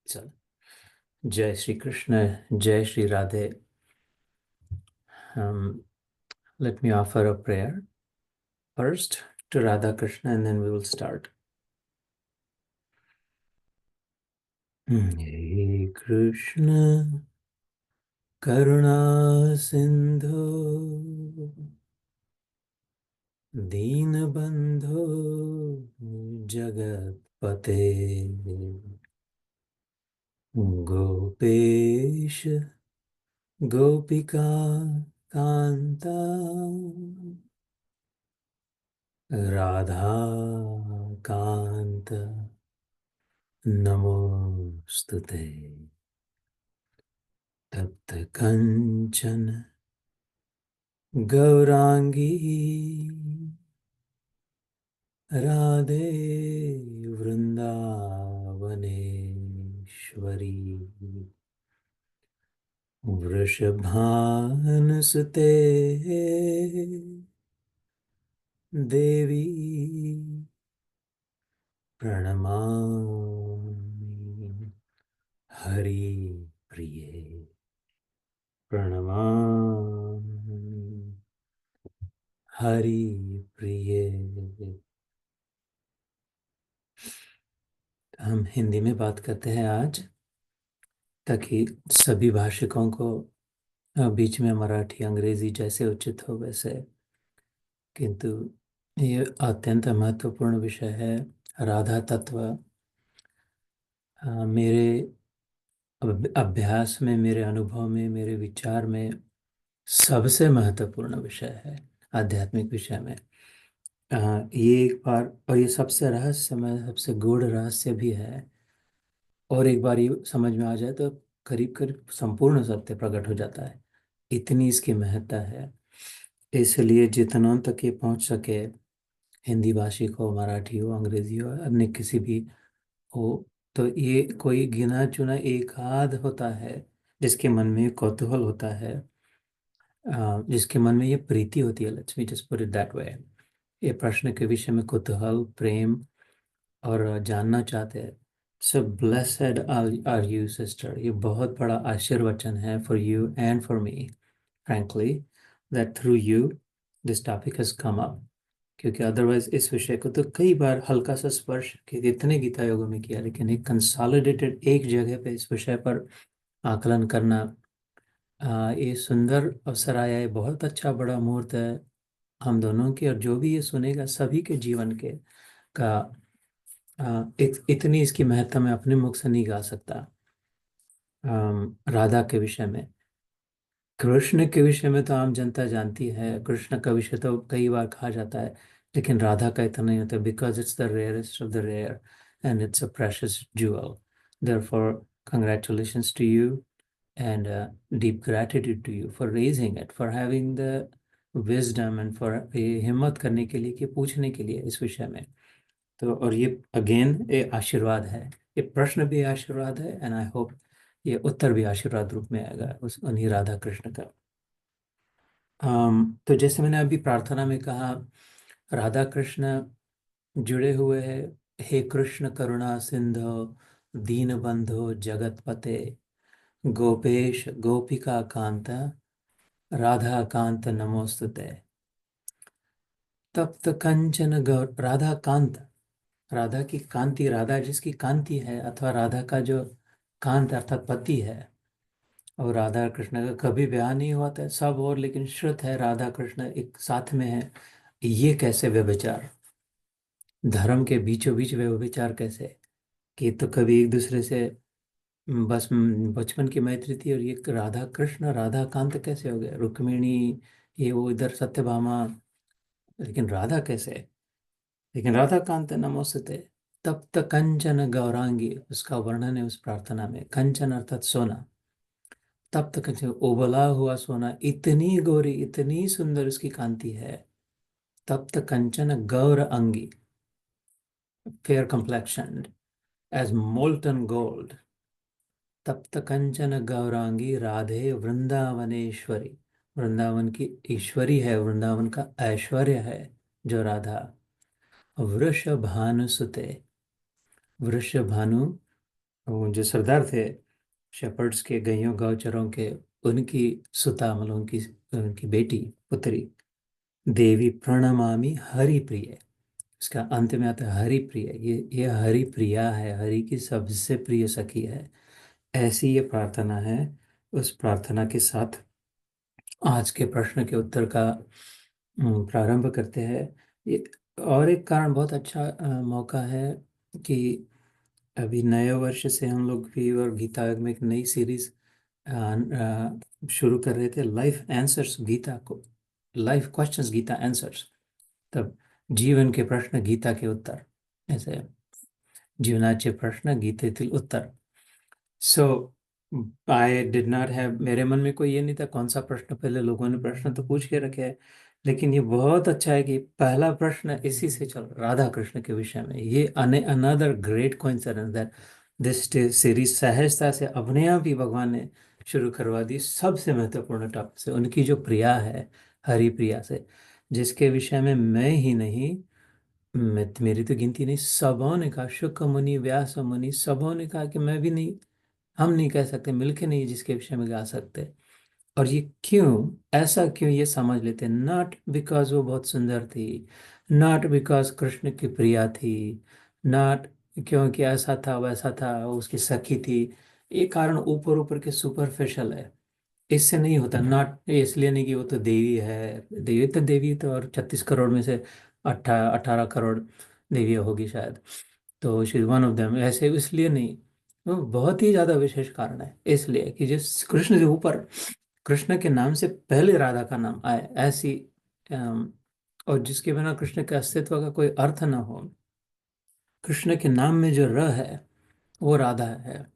चल। जय श्री कृष्ण। जय Shri Radhe. um, Let me offer a prayer first to Radha Krishna and then we will start. Hey Krishna Karuna Sindhu Deenabandhu Jagatpate Gopesh Gopika Kanta Radha Kanta Namostute Tapta Kanchana Gaurangi Radhe Vrindavaneshwari Vrishabhanusute Devi Pranamami Hari Priye Pranamami Hari प्रिय। हम हिंदी में बात करते हैं आज, ताकि सभी भाषिकों को बीच में मराठी अंग्रेजी जैसे उचित हो वैसे। किंतु ये अत्यंत महत्वपूर्ण विषय है। राधा तत्व मेरे अभ्यास में, मेरे अनुभव में, मेरे विचार में सबसे महत्वपूर्ण विषय है आध्यात्मिक विषय में। ये एक बार, और ये सबसे रहस्यमय, सबसे गूढ़ रहस्य भी है। और एक बार ये समझ में आ जाए तो करीब करीब संपूर्ण सत्य प्रकट हो जाता है। इतनी इसकी महत्ता है। इसलिए जितना तक ये पहुंच सके, हिंदी भाषी हो, मराठी हो, अंग्रेजी हो, अन्य किसी भी हो, तो ये कोई गिना चुना एक आध होता है जिसके मन में कौतूहल होता है, जिसके मन में ये प्रीति होती है। Let's me just put it that way. ये प्रश्न के विषय में कुतूहल, प्रेम और जानना चाहते हैं। सो ब्लेसेड आर यू सिस्टर। ये बहुत बड़ा आशीर्वचन है for you and for me, frankly, that through you this topic has come up. क्योंकि अदरवाइज इस विषय को तो कई बार हल्का सा स्पर्श इतने गीता योगों में किया, लेकिन एक कंसोलिडेटेड एक जगह पे इस विषय पर आकलन करना, ये सुंदर अवसर आया है। बहुत अच्छा बड़ा मुहूर्त है हम दोनों के, और जो भी ये सुनेगा सभी के जीवन के का। इतनी इसकी महत्ता मैं अपने मुख से नहीं गा सकता। राधा के विषय में, कृष्ण के विषय में तो आम जनता जानती है। कृष्ण का विषय तो कई बार कहा जाता है, लेकिन राधा का इतना नहीं होता, because it's the rarest of the rare and it's a precious jewel. Therefore, congratulations to you and deep gratitude to you for raising it, for having the wisdom and for हिम्मत करने के लिए, कि पूछने के लिए इस विषय में। तो और ये अगेन ये आशीर्वाद है, ये प्रश्न भी आशीर्वाद है, एंड आई होप ये उत्तर भी आशीर्वाद रूप में आएगा उस उन्हीं राधा कृष्ण का। तो जैसे मैंने अभी प्रार्थना में कहा, राधा कृष्ण जुड़े हुए हैं। हे कृष्ण करुणा सिंधु दीन बंधु जगतपते गोपेश गोपिका कांत राधा कांत नमोस्तुते। तप्त कंचन गौर राधा कांत। राधा की कांति, राधा जिसकी कांति है, अथवा राधा का जो कांत अर्थात पति है। और राधा कृष्ण का कभी ब्याह नहीं हुआ था सब, और लेकिन श्रुत है राधा कृष्ण एक साथ में है। ये कैसे व्यभिचार, धर्म के बीचों बीच व्यभिचार कैसे, कि तो कभी एक दूसरे से बस बचपन की मैत्री थी, और ये राधा कृष्ण राधा कांत कैसे हो गया। रुक्मिणी, ये वो इधर सत्यभामा, लेकिन राधा कैसे। लेकिन राधा कांत नमोस्तुते। तप्त कंचन गौरांगी, उसका वर्णन है उस प्रार्थना में। कंचन अर्थात सोना, तप्त कंचन उबला हुआ सोना, इतनी गोरी, इतनी सुंदर उसकी कांति है। तप्त कंचन गौर अंगी, fair complexion as molten gold. तप्त कंचन गौरांगी राधे वृंदावनेश्वरी। वृंदावन की ईश्वरी है, वृंदावन का ऐश्वर्य है जो राधा। वृषभानुसुते, वृषभानु वो जो सरदार थे शेपर्ड्स के, गइयों गौचरों के, उनकी सुता, मतलब उनकी उनकी बेटी, पुत्री, देवी प्रणमामि हरि प्रिय। इसका अंत में आता है हरि प्रिय। ये हरि प्रिया है, हरि की सबसे प्रिय सखी है। ऐसी ये प्रार्थना है। उस प्रार्थना के साथ आज के प्रश्न के उत्तर का प्रारंभ करते हैं। ये और एक कारण, बहुत अच्छा मौका है कि अभी नए वर्ष से हम लोग भी और गीता में एक नई सीरीज शुरू कर रहे थे, लाइफ आंसर्स गीता को, लाइफ क्वेश्चंस गीता आंसर्स। तब जीवन के प्रश्न गीता के उत्तर, ऐसे जीवनाचे प्रश्न गीतेतील उत्तर। सो आई डिड नॉट हैव, मेरे मन में कोई ये नहीं था कौन सा प्रश्न, पहले लोगों ने प्रश्न तो पूछ के रखे हैं, लेकिन ये बहुत अच्छा है कि पहला प्रश्न इसी से चल, राधा कृष्ण के विषय में। ये another great coincidence that this series सहजता से अपने आप ही भगवान ने शुरू करवा दी, सबसे महत्वपूर्ण टॉपिक से, उनकी जो प्रिया है हरि प्रिया से, जिसके विषय में मैं ही नहीं, मेरी तो गिनती नहीं, सबों ने कहा, शुक मुनि, व्यास मुनि, सबों ने कहा कि मैं भी नहीं, हम नहीं कह सकते, मिलके नहीं जिसके विषय में गा सकते। और ये क्यों, ऐसा क्यों, ये समझ लेते हैं। नॉट बिकॉज वो बहुत सुंदर थी, नॉट बिकॉज कृष्ण की प्रिया थी, नॉट क्योंकि ऐसा था वैसा था, उसकी सखी थी। ये कारण ऊपर ऊपर के सुपरफिशियल है, इससे नहीं होता। नॉट इसलिए नहीं कि वो तो देवी है, देवी तो, और 36 करोड़ में से 18 करोड़ देवियाँ होगी शायद, तो she is one of them, ऐसे इसलिए नहीं। वो बहुत ही ज़्यादा विशेष कारण है, इसलिए कि जिस कृष्ण से ऊपर, कृष्ण के नाम से पहले राधा का नाम आए, ऐसी और जिसके बिना कृष्ण के अस्तित्व का कोई अर्थ ना हो। कृष्ण के नाम में जो र है वो राधा है।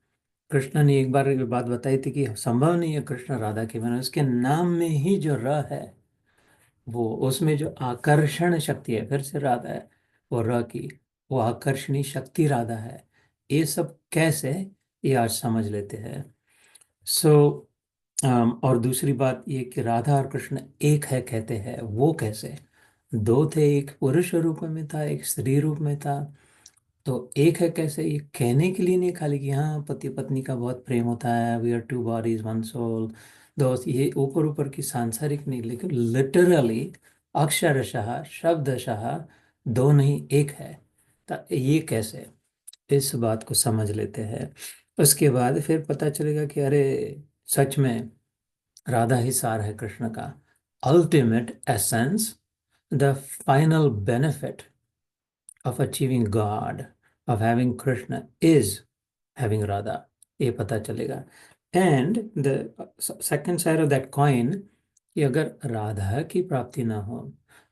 कृष्ण ने एक बार एक बात बताई थी कि संभव नहीं है कृष्ण राधा के बिना, उसके नाम में ही जो र है, वो उसमें जो आकर्षण शक्ति है, फिर से राधा है वो र की, वो आकर्षणी शक्ति राधा है। ये सब कैसे, ये आज समझ लेते हैं। सो और दूसरी बात ये कि राधा और कृष्ण एक है कहते हैं, वो कैसे, दो थे, एक पुरुष रूप में था, एक स्त्री रूप में था, तो एक है कैसे, ये कहने के लिए नहीं खाली कि हाँ पति पत्नी का बहुत प्रेम होता है, we are two bodies one soul, दोस्त, ये ऊपर ऊपर की सांसारिक नहीं, लेकिन लिटरली अक्षरशः शब्दशः दो नहीं एक है। तो ये कैसे, इस बात को समझ लेते हैं। उसके बाद फिर पता चलेगा कि अरे सच में राधा ही सार है कृष्ण का, ultimate essence, the final benefit of achieving God, of having Krishna is having Radha, ये पता चलेगा। And the second side of that coin, कि अगर राधा की प्राप्ति ना हो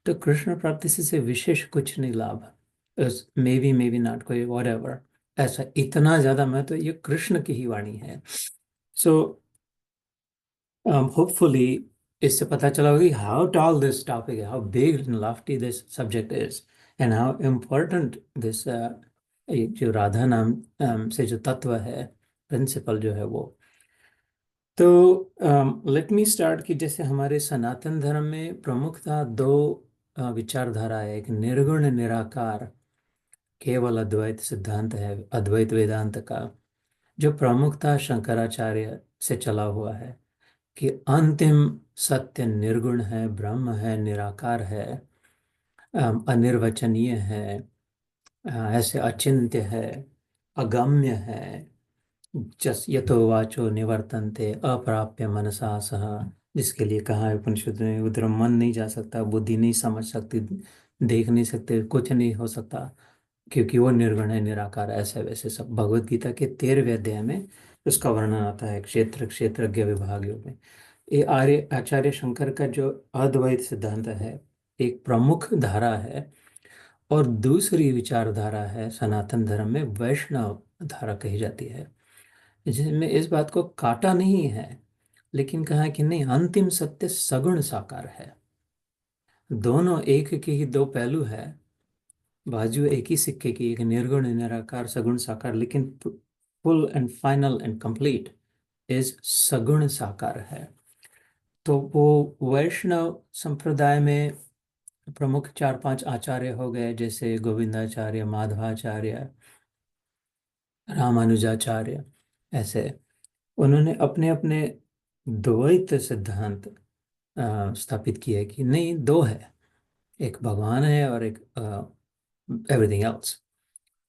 तो कृष्ण प्राप्ति से विशेष कुछ नहीं लाभ, मे बी नॉट कोई वॉट, ऐसा इतना ज्यादा मैं तो, ये कृष्ण की ही वाणी है। सो होपफुली इससे पता चला होगा कि हाउ टॉल दिस टॉपिक है, how big and Lofty this subject is, and how important this, जो राधा नाम से जो तत्व है, प्रिंसिपल जो है वो। तो लेट मी स्टार्ट कि जैसे हमारे सनातन धर्म में प्रमुखतः दो विचारधारा है, एक निर्गुण निराकार केवल अद्वैत सिद्धांत है, अद्वैत वेदांत का, जो प्रमुखतः शंकराचार्य से चला हुआ है, कि अंतिम सत्य निर्गुण है, ब्रह्म है, निराकार है, अनिर्वचनीय है, ऐसे अचिंत्य है, अगम्य है, जस यतो वाचो निवर्तन्ते अप्राप्य मनसा सह, जिसके लिए कहा है उपनिषद में, उधर मन नहीं जा सकता, बुद्धि नहीं समझ सकती, देख नहीं सकते, कुछ नहीं हो सकता, क्योंकि वो निर्गुण है, निराकार है, ऐसे वैसे सब भगवत गीता के 13वें अध्याय में उसका वर्णन आता है, क्षेत्र क्षेत्रज्ञ विभाग योग में। ये आर्य आचार्य शंकर का जो अद्वैत सिद्धांत है, एक प्रमुख धारा है। और दूसरी विचारधारा है सनातन धर्म में वैष्णव धारा कही जाती है, जिसमें इस बात को काटा नहीं है, लेकिन कहा कि नहीं, अंतिम सत्य सगुण साकार है, दोनों एक के ही दो पहलू है, बाजू एक ही सिक्के की, एक निर्गुण निराकार सगुण साकार, लेकिन full and final and complete is सगुण साकार है। तो वो वैष्णव संप्रदाय में प्रमुख 4-5 आचार्य हो गए, जैसे गोविंदाचार्य, माधवाचार्य, रामानुजाचार्य, ऐसे उन्होंने अपने अपने द्वैत सिद्धांत स्थापित किए कि नहीं, दो है, एक भगवान है और एक एवरीथिंग एल्स,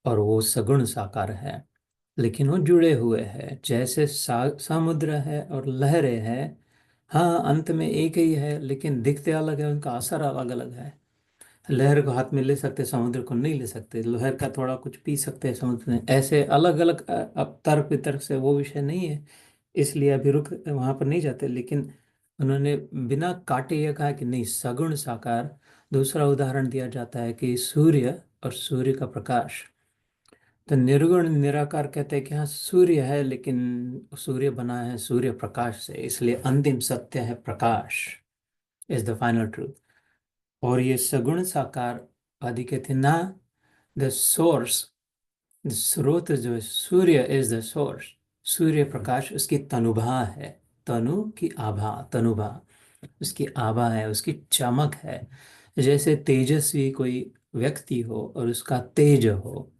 और वो सगुण साकार है, लेकिन वो जुड़े हुए हैं, जैसे समुद्र है और लहरें हैं। हाँ, अंत में एक ही है, लेकिन दिखते अलग है, उनका असर अलग अलग है। लहर को हाथ में ले सकते, समुद्र को नहीं ले सकते। लहर का थोड़ा कुछ पी सकते हैं, समुद्र में ऐसे अलग अलग। अब तर्क वितर्क से वो विषय नहीं है, इसलिए अभी रुक वहां पर नहीं जाते। लेकिन उन्होंने बिना काटे ये कहा कि नहीं, सगुण साकार। दूसरा उदाहरण दिया जाता है कि सूर्य और सूर्य का प्रकाश। तो निर्गुण निराकार कहते हैं कि हाँ, सूर्य है, लेकिन सूर्य बना है सूर्य प्रकाश से, इसलिए अंतिम सत्य है प्रकाश, इज द फाइनल ट्रूथ। और ये सगुण साकार आदि कहते हैं ना, द सोर्स, स्रोत जो है, सूर्य is the source. Surya Prakash उसकी तनुभा है, तनु की आभा, तनुभा उसकी आभा है, उसकी चमक है। जैसे तेजस्वी कोई व्यक्ति हो और उसका तेज हो,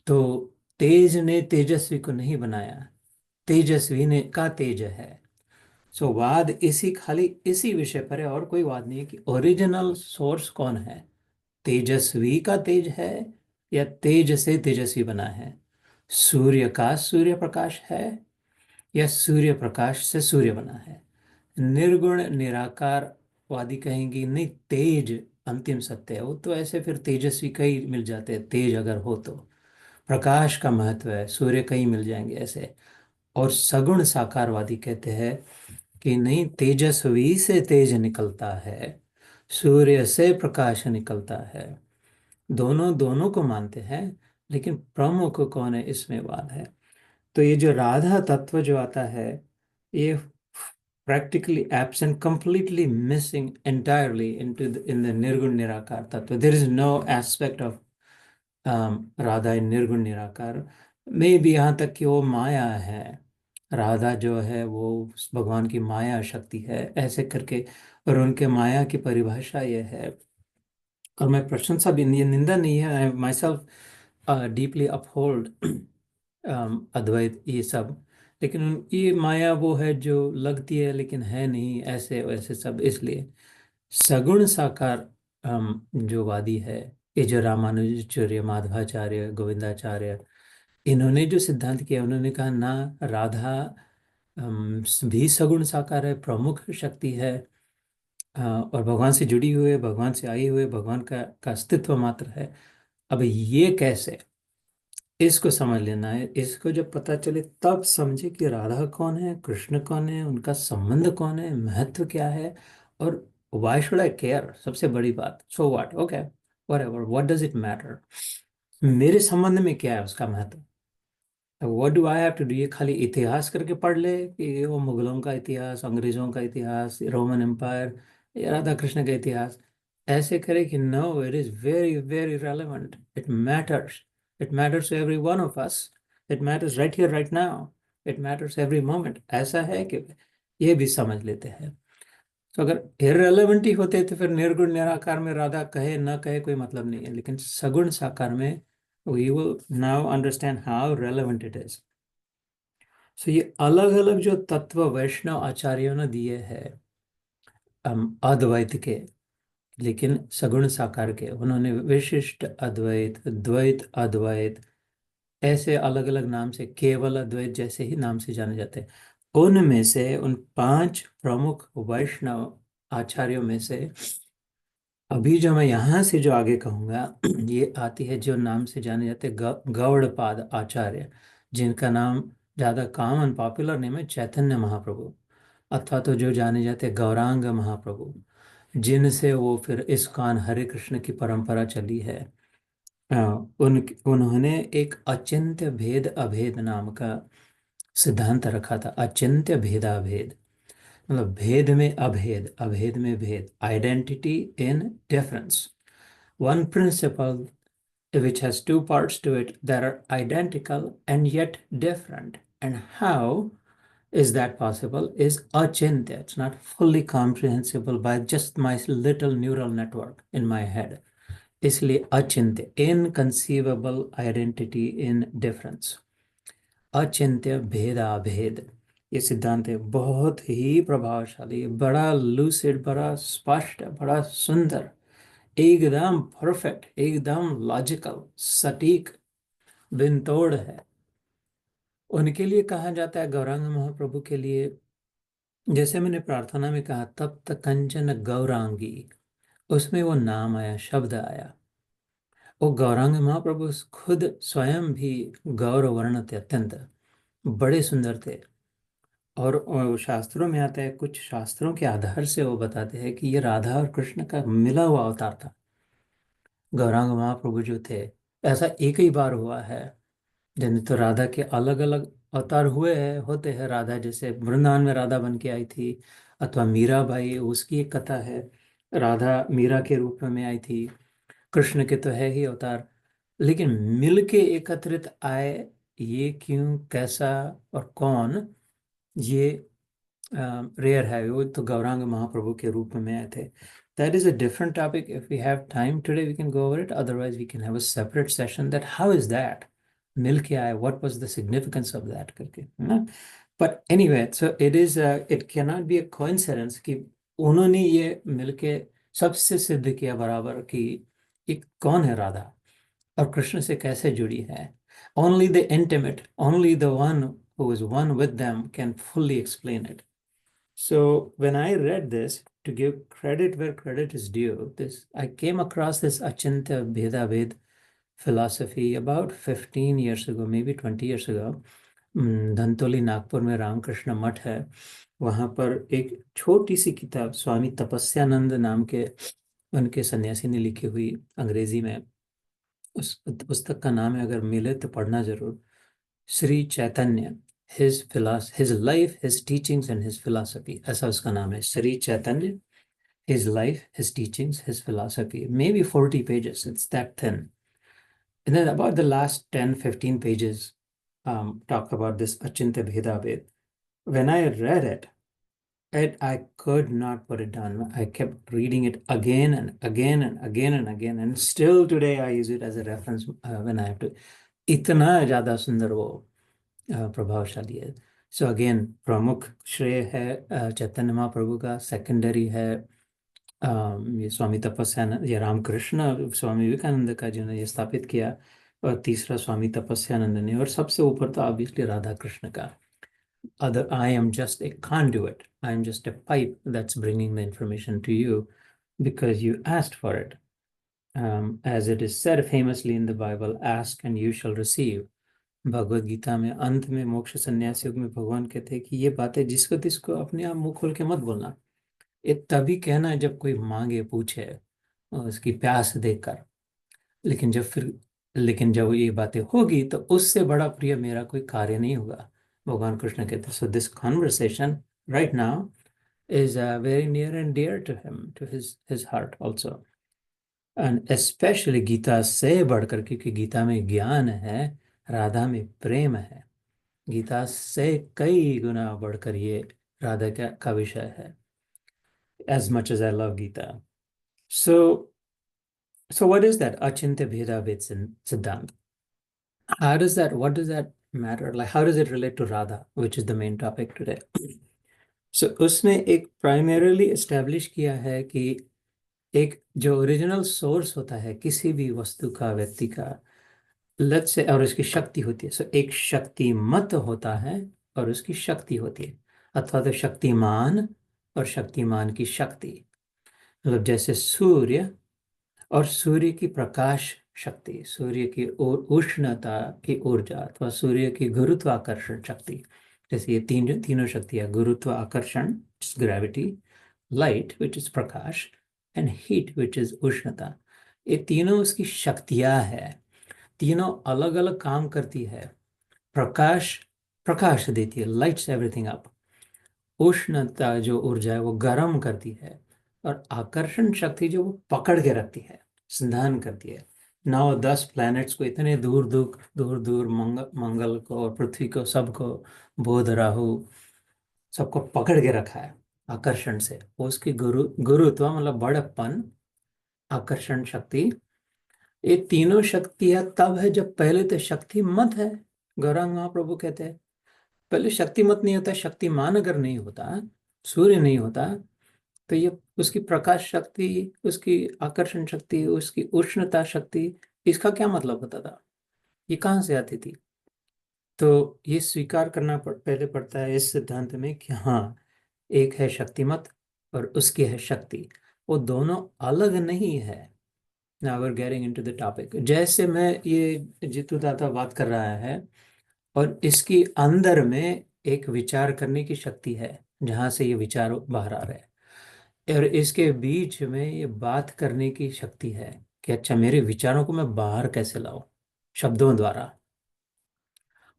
तो तेज ने तेजस्वी को नहीं बनाया, तेजस्वी ने का तेज है। सो वाद इसी, खाली इसी विषय पर है, और कोई वाद नहीं है कि ओरिजिनल सोर्स कौन है, तेजस्वी का तेज है या तेज से तेजस्वी बना है। सूर्य का सूर्य प्रकाश है या सूर्य प्रकाश से सूर्य बना है। निर्गुण निराकार वादी कहेंगे नहीं, तेज अंतिम सत्य है। वो तो ऐसे फिर तेजस्वी कई मिल जाते हैं, तेज अगर हो तो प्रकाश का महत्व है, सूर्य कहीं मिल जाएंगे ऐसे। और सगुण साकारवादी कहते हैं कि नहीं, तेजस्वी से तेज निकलता है, सूर्य से प्रकाश निकलता है। दोनों दोनों को मानते हैं, लेकिन प्रमुख कौन है इसमें वाद है। तो ये जो राधा तत्व जो आता है, ये practically absent, completely missing entirely in the nirgun nirakar tattva. There is no aspect of Radha निर्गुण निराकार में भी, यहाँ तक कि वो माया है। राधा जो है वो भगवान की माया शक्ति है, ऐसे करके। और उनके माया की परिभाषा ये है, और मैं प्रशंसा भी नहीं, निंदा नहीं है, आई माई सेल्फ डीपली अपहोल्ड अद्वैत ये सब। लेकिन ये माया वो है जो लगती है लेकिन है नहीं, ऐसे वैसे सब। इसलिए सगुण साकार जो वादी है, ये जो रामानुजाचार्य, माधवाचार्य, गोविंदाचार्य, इन्होंने जो सिद्धांत किया, उन्होंने कहा ना, राधा भी सगुण साकार है, प्रमुख शक्ति है, और भगवान से जुड़ी हुई है, भगवान से आई हुई है, भगवान का अस्तित्व मात्र है। अब ये कैसे, इसको समझ लेना है। इसको जब पता चले तब समझे कि राधा कौन है, कृष्ण कौन है, उनका संबंध कौन है, महत्व क्या है, और वाई शुड आई केयर, सबसे बड़ी बात। So what, okay, whatever, what does it matter, मेरे संबंध में क्या है उसका महत्व। What do I have to do, ये खाली इतिहास करके पढ़ ले कि वो मुगलों का इतिहास, अंग्रेजों का इतिहास, रोमन एम्पायर, या राधा कृष्ण का इतिहास, ऐसे करे कि no, it is very very relevant, it matters, it matters to every one of us, it matters right here right now, it matters every moment. ऐसा है कि ये भी समझ लेते हैं। तो अगर इररेलेवेंट ही होते तो फिर निर्गुण निराकार में राधा कहे ना कहे कोई मतलब नहीं है, लेकिन सगुण साकार में we will now understand how relevant it is. So ये अलग अलग जो तत्व वैष्णव आचार्यों ने दिए हैं, अद्वैत के, लेकिन सगुण साकार के, उन्होंने विशिष्ट अद्वैत, द्वैत अद्वैत, ऐसे अलग अलग नाम से, केवल अद्वैत जैसे ही नाम से जाने जाते हैं। उनमें से, उन पांच प्रमुख वैष्णव आचार्यों में से, अभी जो मैं यहाँ से जो आगे कहूँगा, ये आती है जो नाम से जाने जाते हैं गौड़पाद आचार्य, जिनका नाम ज़्यादा कॉमन पॉपुलर नेम है चैतन्य महाप्रभु, अथवा तो जो जाने जाते हैं गौरांग महाप्रभु, जिनसे वो फिर इस्कॉन हरे कृष्ण की परंपरा चली है। अ, उन्होंने एक अचिंत्य भेद अभेद नाम का सिद्धांत रखा था। अचिंत्य भेदाभेद मतलब भेद में अभेद, अभेद में भेद, identity in difference. One principle which has two parts to it that are identical and yet different. And how is that possible? Is achintya. It's not fully comprehensible by just my little neural network in my head. इसलिए अचिंत्य, inconceivable identity in difference. अचिंत्य भेदाभेद। ये सिद्धांत है बहुत ही प्रभावशाली, बड़ा lucid, बड़ा स्पष्ट, बड़ा सुंदर, एकदम परफेक्ट, एकदम लॉजिकल, सटीक, बिन तोड़ है। उनके लिए कहा जाता है, गौरांग महाप्रभु के लिए, जैसे मैंने प्रार्थना में कहा, तप्त कंचन गौरांगी, उसमें वो नाम आया, शब्द आया। वो गौरांग महाप्रभु खुद स्वयं भी गौर वर्ण थे, अत्यंत बड़े सुंदर थे। और शास्त्रों में आता है, कुछ शास्त्रों के आधार से वो बताते हैं कि ये राधा और कृष्ण का मिला हुआ अवतार था। गौरांग महाप्रभु जो थे, ऐसा एक ही बार हुआ है। जैसे तो राधा के अलग अलग अवतार हुए हैं, होते हैं। राधा जैसे वृंदावन में राधा बन के आई थी, अथवा मीरा बाई, उसकी एक कथा है, राधा मीरा के रूप में आई थी। कृष्ण के तो है ही अवतार, लेकिन मिल के एकत्रित आए, ये क्यों, कैसा और कौन, ये रेयर है। वो तो गौरांग महाप्रभु के रूप में आए थे। That is a different topic. If we have time today, we can go over it. Otherwise, we can have a separate session. That how is that? मिल के आए, what was the significance of that करके, है ना? But anyway, so it is. It cannot be a coincidence कि उन्होंने ये मिलके सबसे सिद्ध किया बराबर कि एक कौन है राधा और कृष्ण से कैसे जुड़ी है। Only the intimate, only the one who is one with them can fully explain it. So when I read this, to give credit where credit is due, this I came across this Achintya Bheda Ved philosophy about 15 years ago, maybe 20 years ago. Dhantoli Nagpur में रामकृष्ण मठ है, वहाँ पर एक छोटी सी किताब स्वामी तपस्यानंद नाम के उनके सन्यासी ने लिखी हुई, अंग्रेजी में। उस पुस्तक का नाम है, अगर मिले तो पढ़ना जरूर, Shri Chaitanya, his life, his teachings and his philosophy, ऐसा उसका नाम है, Shri Chaitanya, his life, his teachings, his philosophy. Maybe 40 pages, it's that thin. And then about the last 10, 15 pages talk about this Achintya Bheda Ved. When I read it, I could not put it down. I kept reading it again and again and again and again. And still today I use it as a reference when I have to. इतना ज़्यादा सुंदर वो प्रभावशाली है। So again, प्रमुख श्रेय है चैतन्य महाप्रभु का, सेकेंडरी है ये स्वामी तपस्यानंद या रामकृष्ण स्वामी विवेकानंद का, जिन्होंने ये स्थापित किया, और तीसरा स्वामी तपस्यानंद ने, और सबसे ऊपर तो ऑब्वियसली राधा कृष्ण का। Other, I am just a conduit. I am just a pipe that's bringing the information to you because you asked for it. As it is said famously in the Bible, ask and you shall receive. Bhagavad Gita में अंत में मोक्ष संन्यास योग में भगवान कहते हैं कि ये बातें जिसको तिसको अपने आप मुंह खोल के मत बोलना। ये तभी कहना है जब कोई मांगे, पूछे, और उसकी प्यास देखकर। लेकिन जब ये बातें होगी तो उससे बड़ा प्रिय मेरा कोई कार्य नहीं होगा, भगवान कृष्ण कहते। So this conversation right now is very near and dear to him, to his heart also. And especially Gita से बढ़कर, क्योंकि गीता में ज्ञान है, राधा में प्रेम है। गीता से कई गुना बढ़कर ये राधा का विषय है। As much as I love Gita. So what is that Achintya Bheda Ved Siddhant? What does that matter? Like, how does it relate to Radha, which is the main topic today? So उसने एक primarily establish किया है कि एक जो original source होता है किसी भी वस्तु का, व्यक्ति का, लेट्स से, और उसकी शक्ति होती है। सो एक शक्तिमत होता है और उसकी शक्ति होती है, अथवा तो शक्तिमान और शक्तिमान की शक्ति। मतलब जैसे सूर्य और सूर्य की प्रकाश शक्ति, सूर्य की उष्णता की ऊर्जा, अथवा सूर्य की गुरुत्वाकर्षण शक्ति। जैसे ये तीनों शक्तियाँ, गुरुत्व आकर्षण gravity, light which is Prakash, and heat which is उष्णता, ये तीनों उसकी शक्तियाँ है। तीनों अलग अलग काम करती है। प्रकाश प्रकाश देती है, लाइट्स एवरीथिंग अप। उष्णता जो ऊर्जा है वो गर्म करती है, और आकर्षण शक्ति जो वो पकड़ के रखती है, संधान करती है। 9-10 प्लैनेट्स को इतने दूर दूर दूर दूर, मंगल को और पृथ्वी को, सबको, बुध राहु, सबको पकड़ के रखा है आकर्षण से। वो उसकी गुरुत्व मतलब बड़प्पन, आकर्षण शक्ति, ये तीनों शक्तियां तब है जब पहले तो शक्ति मत है, गौरांग महाप्रभु कहते हैं, पहले शक्तिमत नहीं होता, शक्तिमान अगर नहीं होता, सूर्य नहीं होता, तो ये उसकी प्रकाश शक्ति, उसकी आकर्षण शक्ति, उसकी उष्णता शक्ति, इसका क्या मतलब होता था? ये कहाँ से आती थी? तो ये स्वीकार करना पहले पड़ता है इस सिद्धांत में कि हाँ, एक है शक्तिमत और उसकी है शक्ति, वो दोनों अलग नहीं है। Now we are getting into the topic. जैसे मैं ये जितू दादा बात कर रहा है, और इसकी अंदर में एक विचार करने की शक्ति है, जहाँ से ये विचार बाहर आ रहे हैं, और इसके बीच में ये बात करने की शक्ति है कि अच्छा, मेरे विचारों को मैं बाहर कैसे लाऊं शब्दों द्वारा।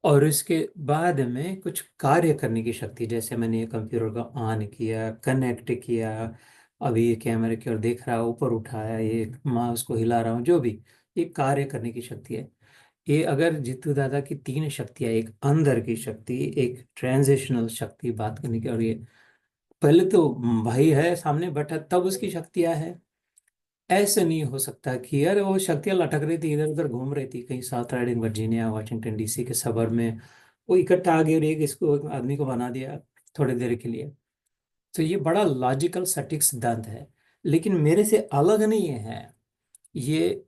और इसके बाद में कुछ कार्य करने की शक्ति, जैसे मैंने ये कंप्यूटर को ऑन किया, कनेक्ट किया, अभी ये कैमरे की ओर देख रहा, ऊपर उठाया, ये माउस को हिला रहा हूँ, जो भी, ये कार्य करने की शक्ति है। ये अगर जितू दादा की तीन शक्तियाँ, एक अंदर की शक्ति, एक ट्रांजिशनल शक्ति बात करने की, और ये पहले तो भाई है सामने बैठा तब उसकी शक्तियाँ है। ऐसे नहीं हो सकता कि यार वो शक्तियाँ लटक रही थी, इधर उधर घूम रही थी कहीं south riding Virginia, Washington DC के सबर में, वो इकट्ठा आ गई और एक इसको, एक आदमी को बना दिया थोड़ी देर के लिए। तो ये बड़ा लॉजिकल सटीक सिद्धांत है, लेकिन मेरे से अलग नहीं है ये।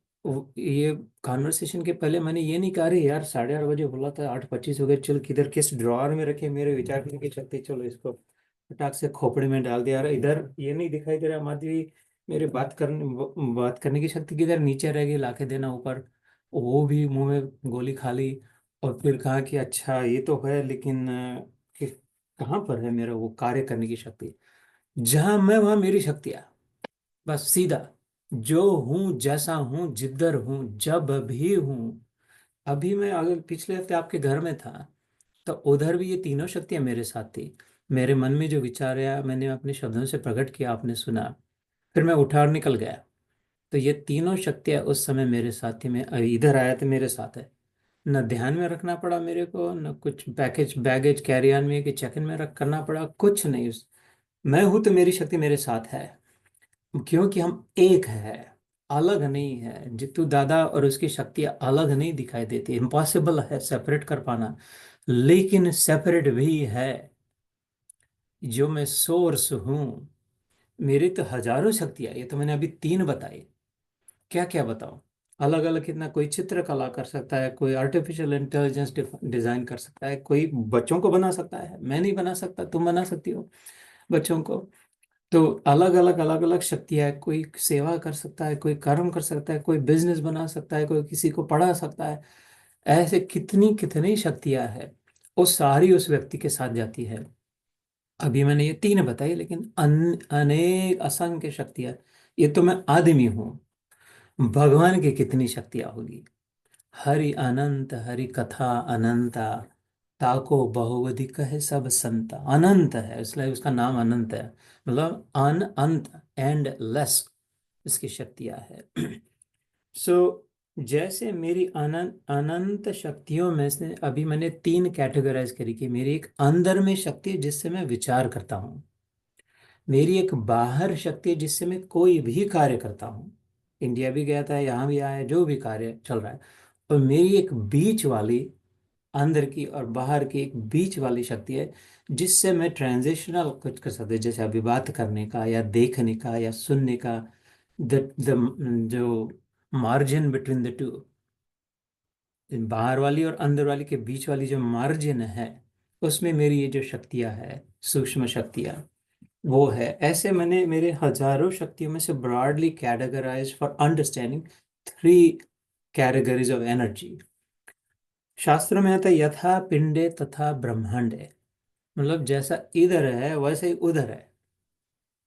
ये कॉन्वर्सेशन के पहले मैंने ये नहीं कहा, अरे यार 8:30 बजे बोला था, 8:25 हो गए, चल किधर किस ड्रॉअर में रखे मेरे विचार करने की शक्ति, चलो इसको फटाक से खोपड़ी में डाल दिया। अरे इधर ये नहीं दिखाई दे रहा माधवी, मेरे बात करने की शक्ति किधर, नीचे रह गई, लाके देना ऊपर, वो भी मुंह में गोली खा ली। और फिर कहा कि अच्छा ये तो है, लेकिन कि कहाँ पर है मेरा वो कार्य करने की शक्ति? जहां मैं वहां मेरी शक्तियाँ, बस सीधा, जो हूं जैसा हूं, जिधर हूं, जब भी हूं। अभी मैं अगर पिछले हफ्ते आपके घर में था, तो उधर भी ये तीनों शक्तियां मेरे साथ थी। मेरे मन में जो विचार आया, मैंने अपने शब्दों से प्रकट किया, आपने सुना, फिर मैं उठा और निकल गया। तो ये तीनों शक्तियां उस समय मेरे साथ थी। मैं अभी इधर आया तो मेरे साथ है। न ध्यान में रखना पड़ा मेरे को, न कुछ पैकेज बैगेज कैरी ऑन में कि चेक इन में रख करना पड़ा, कुछ नहीं। मैं हूं तो मेरी शक्ति मेरे साथ है, क्योंकि हम एक है, अलग नहीं है। जितू दादा और उसकी शक्तियां अलग नहीं दिखाई देती, इम्पॉसिबल है सेपरेट कर पाना, लेकिन सेपरेट भी है। जो मैं सोर्स हूँ, मेरी तो हजारों शक्तियां, ये तो मैंने अभी तीन बताई, क्या क्या बताऊं? अलग अलग कितना, कोई चित्रकला कर सकता है, कोई आर्टिफिशियल इंटेलिजेंस डिजाइन कर सकता है, कोई बच्चों को बना सकता है, मैं नहीं बना सकता, तुम बना सकती हो बच्चों को। तो अलग अलग शक्तियां है, कोई सेवा कर सकता है, कोई कर्म कर सकता है, कोई बिजनेस बना सकता है, कोई किसी को पढ़ा सकता है। ऐसे कितनी कितनी शक्तियां हैं, वो सारी उस व्यक्ति के साथ जाती है। अभी मैंने ये तीन बताई, लेकिन अनेक असंख्य शक्तियां। ये तो मैं आदमी हूँ, भगवान की कितनी शक्तियां होगी। हरि अनंत, हरि कथा अनंता, ताको बहुवधि कहे सब संता। अनंत है इसलिए उसका नाम अनंत है, मतलब अन अंत, एंड लेस इसकी शक्तियां है। सो जैसे मेरी अनंत अनंत शक्तियों में से अभी मैंने तीन कैटेगराइज करी कि मेरी एक अंदर में शक्ति है जिससे मैं विचार करता हूँ, मेरी एक बाहर शक्ति है जिससे मैं कोई भी कार्य करता हूँ, इंडिया भी गया था, यहाँ भी आया, जो भी कार्य चल रहा है। और मेरी एक बीच वाली, अंदर की और बाहर की एक बीच वाली शक्ति है, जिससे मैं ट्रांजिशनल कुछ कर सकते, जैसे अभी बात करने का या देखने का या सुनने का। द जो मार्जिन बिटवीन द टू, बाहर वाली और अंदर वाली के बीच वाली जो मार्जिन है, उसमें मेरी ये जो शक्तियाँ है, सूक्ष्म शक्तियाँ, वो है। ऐसे मैंने मेरे हजारों शक्तियों में से broadly categorise for understanding three categories of energy. शास्त्रों में आता है यथा पिंडे तथा ब्रह्मांडे, मतलब जैसा इधर है वैसे ही उधर है।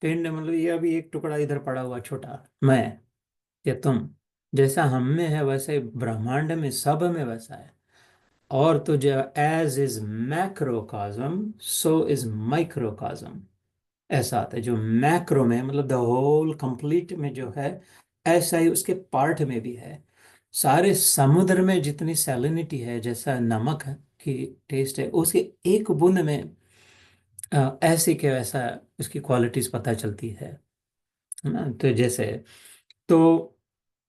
पिंड मतलब ये अभी एक टुकड़ा इधर पड़ा हुआ छोटा, मैं या तुम, जैसा हम में है वैसे ही ब्रह्मांड में, सब में वैसा है। और तो जो एज इज मैक्रोकॉस्म, सो इज माइक्रोकॉस्म, ऐसा आता है। जो मैक्रो में मतलब द होल कंप्लीट में जो है, ऐसा ही उसके पार्ट में भी है। सारे समुद्र में जितनी सैलिनिटी है, जैसा नमक की टेस्ट है, उसके एक बूंद में ऐसे के वैसा उसकी क्वालिटीज पता चलती है ना। तो जैसे, तो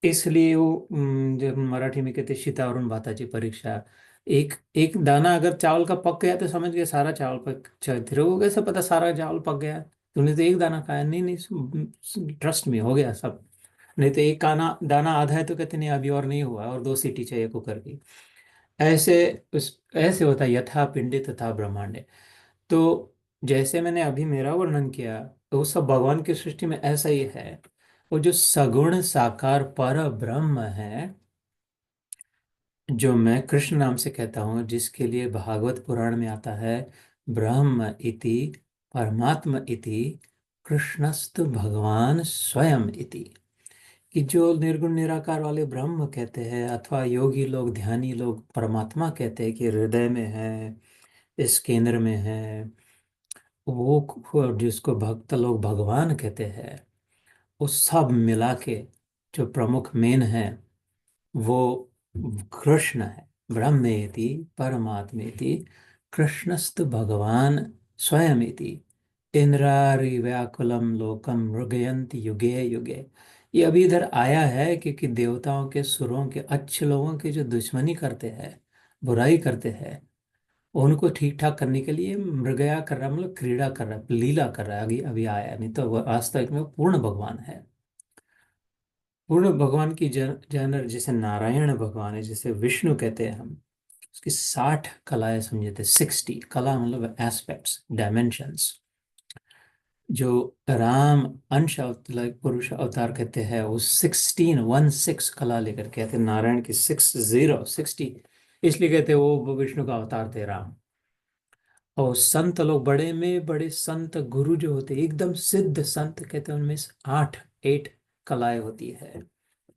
इसलिए वो जो मराठी में कहते हैं सीतावरून भाताची परीक्षा, एक एक दाना अगर चावल का पक गया तो समझ गए सारा चावल पक, तेरे को कैसे पता सारा चावल पक गया? तूने तो एक दाना खाया। नहीं नहीं, ट्रस्ट में हो गया सब। नहीं तो एक दाना दाना आधा है तो कहते नहीं अभी और नहीं हुआ, और दो सीटी चाहिए कुकर की। ऐसे ऐसे होता है यथा पिंडे तथा ब्रह्मांडे। तो जैसे मैंने अभी मेरा वर्णन किया, तो वो सब भगवान की सृष्टि में ऐसा ही है। वो जो सगुण साकार पर ब्रह्म है, जो मैं कृष्ण नाम से कहता हूँ, जिसके लिए भागवत पुराण में आता है ब्रह्म इति परमात्मा इति कृष्णस्तु भगवान स्वयं इति। कि जो निर्गुण निराकार वाले ब्रह्म कहते हैं, अथवा योगी लोग ध्यानी लोग परमात्मा कहते हैं कि हृदय में है, इस केंद्र में है, वो जिसको भक्त लोग भगवान कहते हैं, वो सब मिला के जो प्रमुख मेन है वो कृष्ण है। ब्रह्मेति परमात्मेति कृष्णस्तु भगवान स्वयमिति इंद्रारि व्याकुलम लोकम मृगयन्ति युगे युगे। ये अभी इधर आया है क्योंकि देवताओं के सुरों के अच्छे लोगों की जो दुश्मनी करते हैं, बुराई करते हैं, उनको ठीक ठाक करने के लिए मृगया कर रहा, मतलब क्रीड़ा कर रहा, लीला कर रहा है। अभी अभी आया, नहीं तो वह वास्तविक में पूर्ण भगवान है। पूर्ण भगवान की जनर जैसे नारायण भगवान है, जैसे विष्णु कहते हैं हम, उसकी 60 कलाएं समझे थे। 60 कला मतलब एस्पेक्ट्स, डायमेंशंस। जो राम अंश पुरुष अवतार कहते हैं, वो 16 कला लेकर के आते हैं। नारायण की 60 इसलिए कहते हैं वो विष्णु का अवतार थे राम। और संत लोग, बड़े में बड़े संत गुरु जो होते हैं, एकदम सिद्ध संत कहते हैं, उनमें से 8 कलाएं होती है,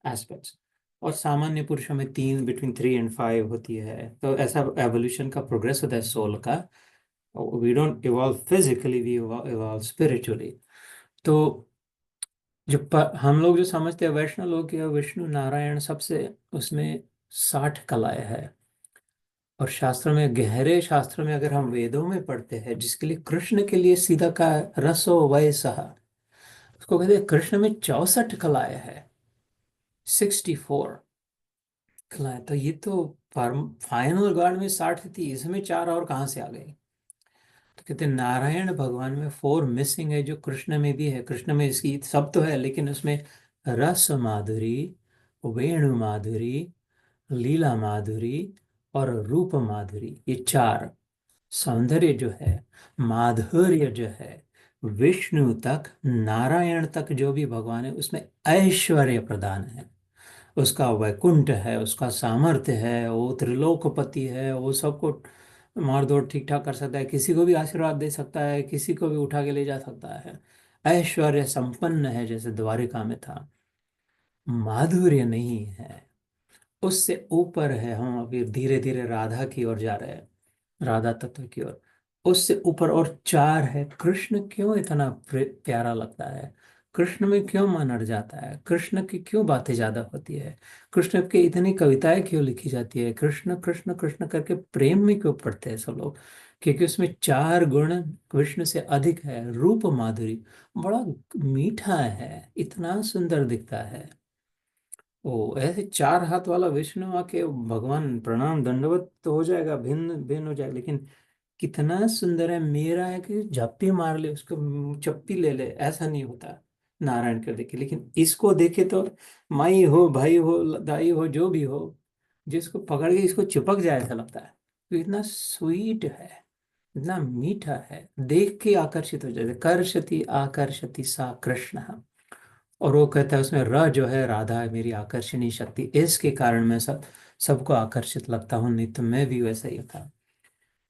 एस्पेक्ट्स। और सामान्य पुरुषों में 3, बिटवीन 3 and 5 होती है। तो ऐसा एवोल्यूशन का प्रोग्रेस होता है सोल का। We don't evolve physically, we evolve spiritually. तो हम लोग जो समझते हैं वैष्णव लोग या विष्णु नारायण सबसे, उसमें 60 कलाएं हैं। और शास्त्र में, गहरे शास्त्र में अगर हम वेदों में पढ़ते हैं, जिसके लिए कृष्ण के लिए सीधा का रसो वयसः, उसको कहते हैं कृष्ण में 64 कलाएं हैं। 64 कलाएं। तो ये तो फाइनल गॉड में 60 थी, इसमें 4 और कहाँ से आ गई? तो कहते हैं नारायण भगवान में 4 मिसिंग है, जो कृष्ण में भी है। कृष्ण में इसकी सब तो है, लेकिन उसमें रस माधुरी, वेणु माधुरी, लीला माधुरी और रूप माधुरी, ये 4 सौंदर्य जो है, माधुर्य जो है, विष्णु तक नारायण तक जो भी भगवान है उसमें ऐश्वर्य प्रदान है। उसका वैकुंठ है, उसका सामर्थ्य है, वो त्रिलोकपति है, वो सबको मार दौड़ ठीक ठाक कर सकता है, किसी को भी आशीर्वाद दे सकता है, किसी को भी उठा के ले जा सकता है। ऐश्वर्य संपन्न है जैसे द्वारिका में था। माधुर्य नहीं है, उससे ऊपर है। हम अभी धीरे धीरे राधा की ओर जा रहे हैं, राधा तत्व की ओर। उससे ऊपर और 4 है। कृष्ण क्यों इतना प्यारा लगता है? कृष्ण में क्यों मन अड़ जाता है? कृष्ण की क्यों बातें ज्यादा होती है? कृष्ण की इतनी कविताएं क्यों लिखी जाती है? कृष्ण कृष्ण कृष्ण करके प्रेम में क्यों पढ़ते हैं सब लोग? क्योंकि उसमें 4 गुण कृष्ण से अधिक है। रूप माधुरी, बड़ा मीठा है, इतना सुंदर दिखता है। ओ ऐसे 4 हाथ वाला विष्णु आके भगवान प्रणाम दंडवत तो हो जाएगा, भिन्न भिन्न हो जाएगा, लेकिन कितना सुंदर है। मेरा है कि झप्पी मार ले उसको, चप्पी ले ले, ऐसा नहीं होता नारायण कर देखे। लेकिन इसको देखे तो माई हो, भाई हो, दाई हो, जो भी हो, जिसको पकड़ के इसको चिपक जाए ऐसा लगता है। तो इतना स्वीट है, इतना मीठा है, देख के आकर्षित हो जाते। कर्षति आकर्षति सा कृष्ण। और वो कहता है उसमें र जो है, राधा है मेरी आकर्षणीय शक्ति, इसके कारण मैं सबको आकर्षित लगता हूँ, नहीं तो मैं भी वैसा ही था।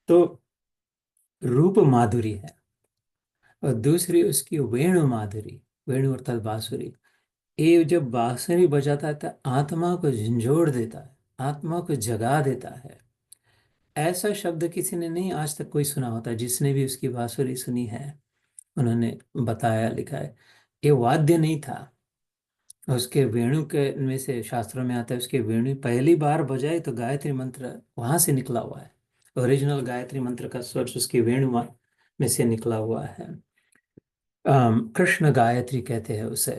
तो रूप माधुरी है। और दूसरी उसकी वेणु माधुरी, वेणु अर्थात बांसुरी। ये जब बांसुरी बजाता है तो आत्मा को झंझोड़ देता है, आत्मा को जगा देता है। ऐसा शब्द किसी ने नहीं आज तक कोई सुना होता। जिसने भी उसकी बांसुरी सुनी है, उन्होंने बताया, लिखा है, ये वाद्य नहीं था। उसके वेणु के में से शास्त्रों में आता है, उसके वेणु पहली बार बजाए तो गायत्री मंत्र वहां से निकला हुआ है। ओरिजिनल गायत्री मंत्र का सोर्स उसकी वेणु में से निकला हुआ है। कृष्ण गायत्री कहते हैं उसे।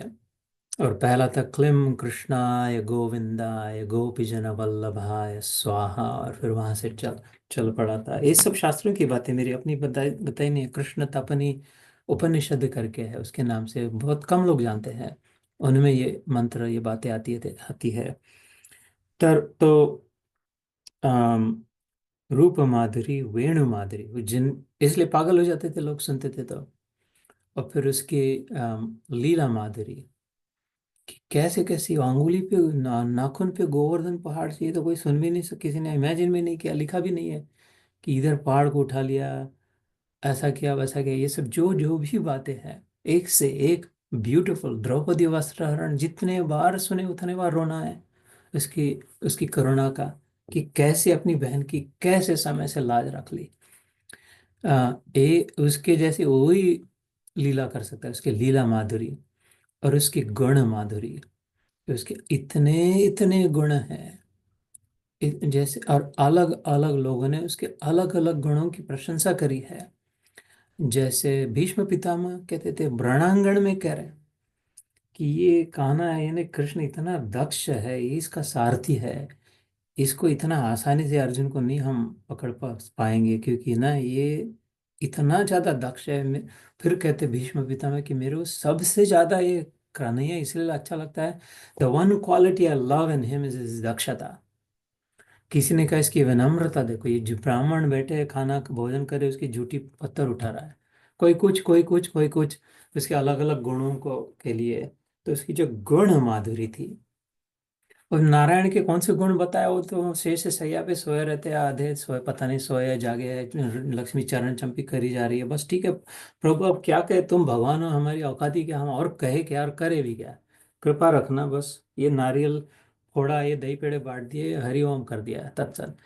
और पहला था क्लीं कृष्णाय गोविंदाय गोपीजन वल्लभाय स्वाहा, और फिर वहां से चल चल पड़ा था। ये सब शास्त्रों की बातें, मेरी अपनी बताई बताई नहीं है। कृष्ण तपनी उपनिषद करके है, उसके नाम से बहुत कम लोग जानते हैं। उनमें ये मंत्र, ये बातें आती है। तो अम, रूप माधुरी वेणु माधुरी, वो जिन इसलिए पागल हो जाते थे लोग सुनते थे तो। और फिर उसकी लीला माधुरी, कि कैसे कैसी अंगुली पे नाखून पे गोवर्धन पहाड़ से, ये तो कोई सुन भी नहीं किसी ने इमेजिन भी नहीं किया, लिखा भी नहीं है कि इधर पहाड़ को उठा लिया, ऐसा किया वैसा किया। ये सब जो जो भी बातें हैं, एक से एक ब्यूटीफुल। द्रौपदी वस्त्रहरण जितने बार सुने उतने बार रोना है उसकी उसकी करुणा का, कि कैसे अपनी बहन की कैसे समय से लाज रख ली। उसके जैसे वही लीला कर सकता है, उसकी लीला माधुरी और उसकी गुण माधुरी। उसके इतने इतने गुण हैं, जैसे, और अलग अलग लोगों ने उसके अलग अलग गुणों की प्रशंसा करी है। जैसे भीष्म पितामह कहते थे, रणांगण में कह रहे कि ये कान्हा है, यानी कृष्ण इतना दक्ष है, ये इसका सारथी है, इसको इतना आसानी से अर्जुन को नहीं हम पकड़ पाएंगे, क्योंकि ना ये इतना ज्यादा दक्ष है। फिर कहते भीष्म पितामह कि मेरे को सबसे ज्यादा ये कन्हैया इसलिए अच्छा लगता है, the one quality I love in him is is दक्षता। किसी ने कहा इसकी विनम्रता देखो, ये जो ब्राह्मण बैठे हैं, खाना भोजन करे, उसकी जूठी पत्थर उठा रहा है, कोई कुछ कोई कुछ कोई कुछ, उसके अलग अलग गुणों को के लिए। तो उसकी जो गुण माधुरी थी, और नारायण के कौन से गुण बताया, वो तो शेष सैया पे सोए रहते हैं, आधे सोए पता नहीं सोए जागे हैं, लक्ष्मी चरण चंपी करी जा रही है, बस ठीक है प्रभु अब क्या कहे, तुम भगवान हो, हमारी औकाती क्या, हम और कहे क्या और करे भी क्या, कृपा रखना बस। ये नारियल फोड़ा, ये दही पेड़े बांट दिए, हरि ओम कर दिया तत्सत,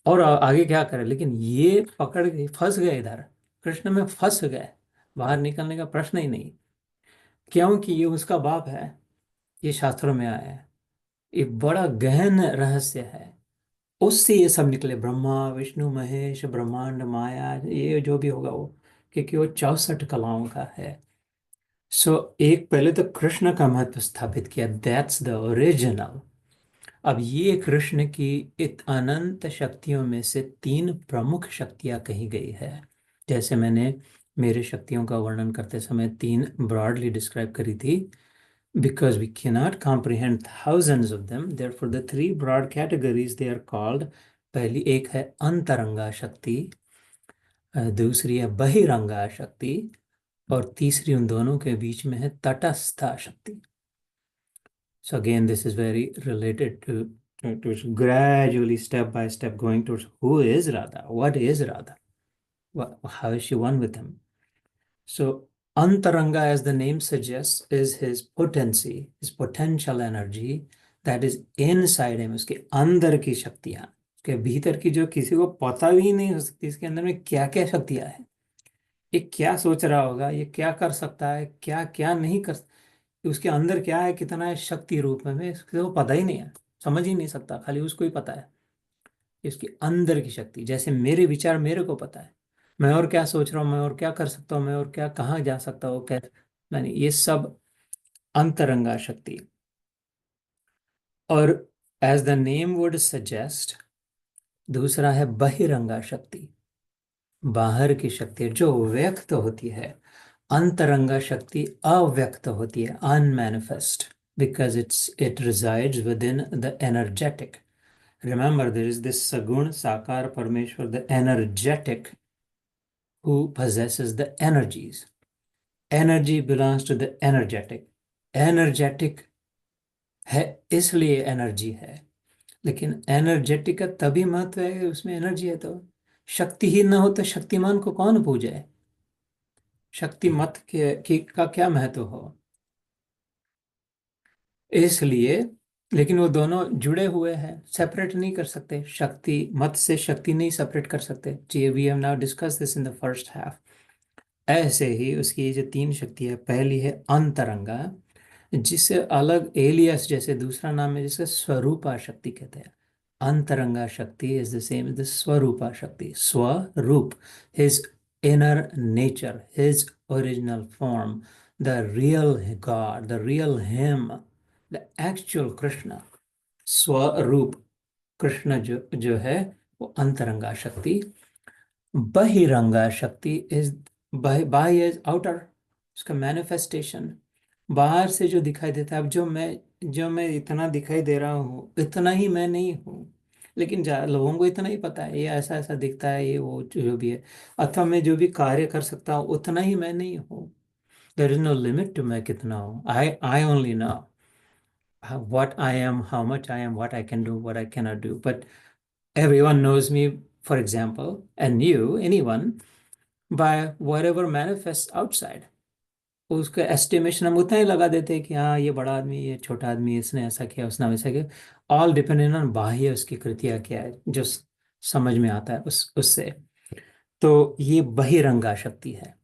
और आगे क्या करे। लेकिन ये पकड़ गए, फंस गए इधर, कृष्ण में फंस गए, बाहर निकलने का प्रश्न ही नहीं। क्योंकि ये उसका बाप है, ये शास्त्रों में आया है, एक बड़ा गहन रहस्य है। उससे ये सब निकले, ब्रह्मा विष्णु महेश ब्रह्मांड माया, ये जो भी होगा वो, क्योंकि वो 64 कलाओं का है। सो एक पहले तो कृष्ण का महत्व स्थापित किया, दैट्स द ओरिजिनल। अब ये कृष्ण की इत अनंत शक्तियों में से तीन प्रमुख शक्तियां कही गई है। जैसे मैंने मेरे शक्तियों का वर्णन करते समय तीन ब्रॉडली डिस्क्राइब करी थी, because we cannot comprehend thousands of them, therefore the three broad categories they are called। पहली एक है अंतरंगा शक्ति, दूसरी है बहिरंगा शक्ति, और तीसरी उन दोनों के बीच में है तटस्था शक्ति। So again, this is very related to gradually step by step going towards who is Radha, what is Radha, how is she one with him. So Antaranga, as the name suggests, is his potency, his potential energy that is inside him, उसके अंदर की शक्तियाँ, उसके भीतर की, जो किसी को पता भी नहीं हो सकती, इसके अंदर में क्या क्या शक्तियाँ हैं, ये क्या सोच रहा होगा, ये क्या कर सकता है, क्या क्या नहीं कर, उसके अंदर क्या है, कितना है शक्ति रूप में, इसको पता ही नहीं है, समझ ही नहीं सकता, खाली उसको ही पता है इसके अंदर की शक्ति। जैसे मेरे विचार मेरे को पता है, मैं और क्या सोच रहा हूँ, मैं और क्या कर सकता हूँ, मैं और क्या कहाँ जा सकता हूँ, क्या नहीं, ये सब अंतरंगा शक्ति। और as the name would suggest, दूसरा है बहिरंगा शक्ति, बाहर की शक्ति जो व्यक्त होती है। अंतरंगा शक्ति अव्यक्त होती है, unmanifest, because it resides with in the energetic. Remember, there is this Sagun Sakar Parmeshwar, the energetic, who possesses the energies. Energy belongs to the energetic. Energetic है इसलिए एनर्जी है, लेकिन एनर्जेटिक का तभी महत्व है, उसमें एनर्जी है तो। शक्ति ही ना हो तो शक्तिमान को कौन पूजे, शक्ति मत का क्या महत्व हो, इसलिए। लेकिन वो दोनों जुड़े हुए हैं, सेपरेट नहीं कर सकते, शक्ति मत से शक्ति नहीं सेपरेट कर सकते जी। We have now discuss this in the first half. ऐसे ही उसकी जो तीन शक्ति है, पहली है अंतरंगा, जिससे अलग एलियस, जैसे दूसरा नाम है जिसका स्वरूपा शक्ति कहते हैं। अंतरंगा शक्ति is the same as the स्वरूपा शक्ति, स्वरूप, his inner nature, his original form, the real God, the real him, the actual Krishna, स्वरूप कृष्ण जो है वो अंतरंगा शक्ति। बहिरंगा शक्ति इज, बाह्य इज आउटर, उसका मैनिफेस्टेशन, बाहर से जो दिखाई देता है। अब जो मैं इतना दिखाई दे रहा हूँ इतना ही मैं नहीं हूँ, लेकिन लोगों को इतना ही पता है ये ऐसा ऐसा दिखता है, ये वो जो भी है। अथवा मैं जो भी कार्य कर सकता हूँ उतना ही मैं नहीं हूँ। There is no limit to मैं कितना हूँ। I only know what I am, how much I am, what I can do, what I cannot do. But everyone knows me, for example, and you, anyone, by whatever manifests outside. उसका estimation हम उतना ही लगा देते हैं कि हाँ ये बड़ा आदमी, ये छोटा आदमी, इसने ऐसा किया, उसने वैसा किया। ऑल डिपेंडेंट ऑन बाह्य उसकी कृतियाँ क्या है, जो समझ में आता है उससे। तो ये बहिरंगा शक्ति है।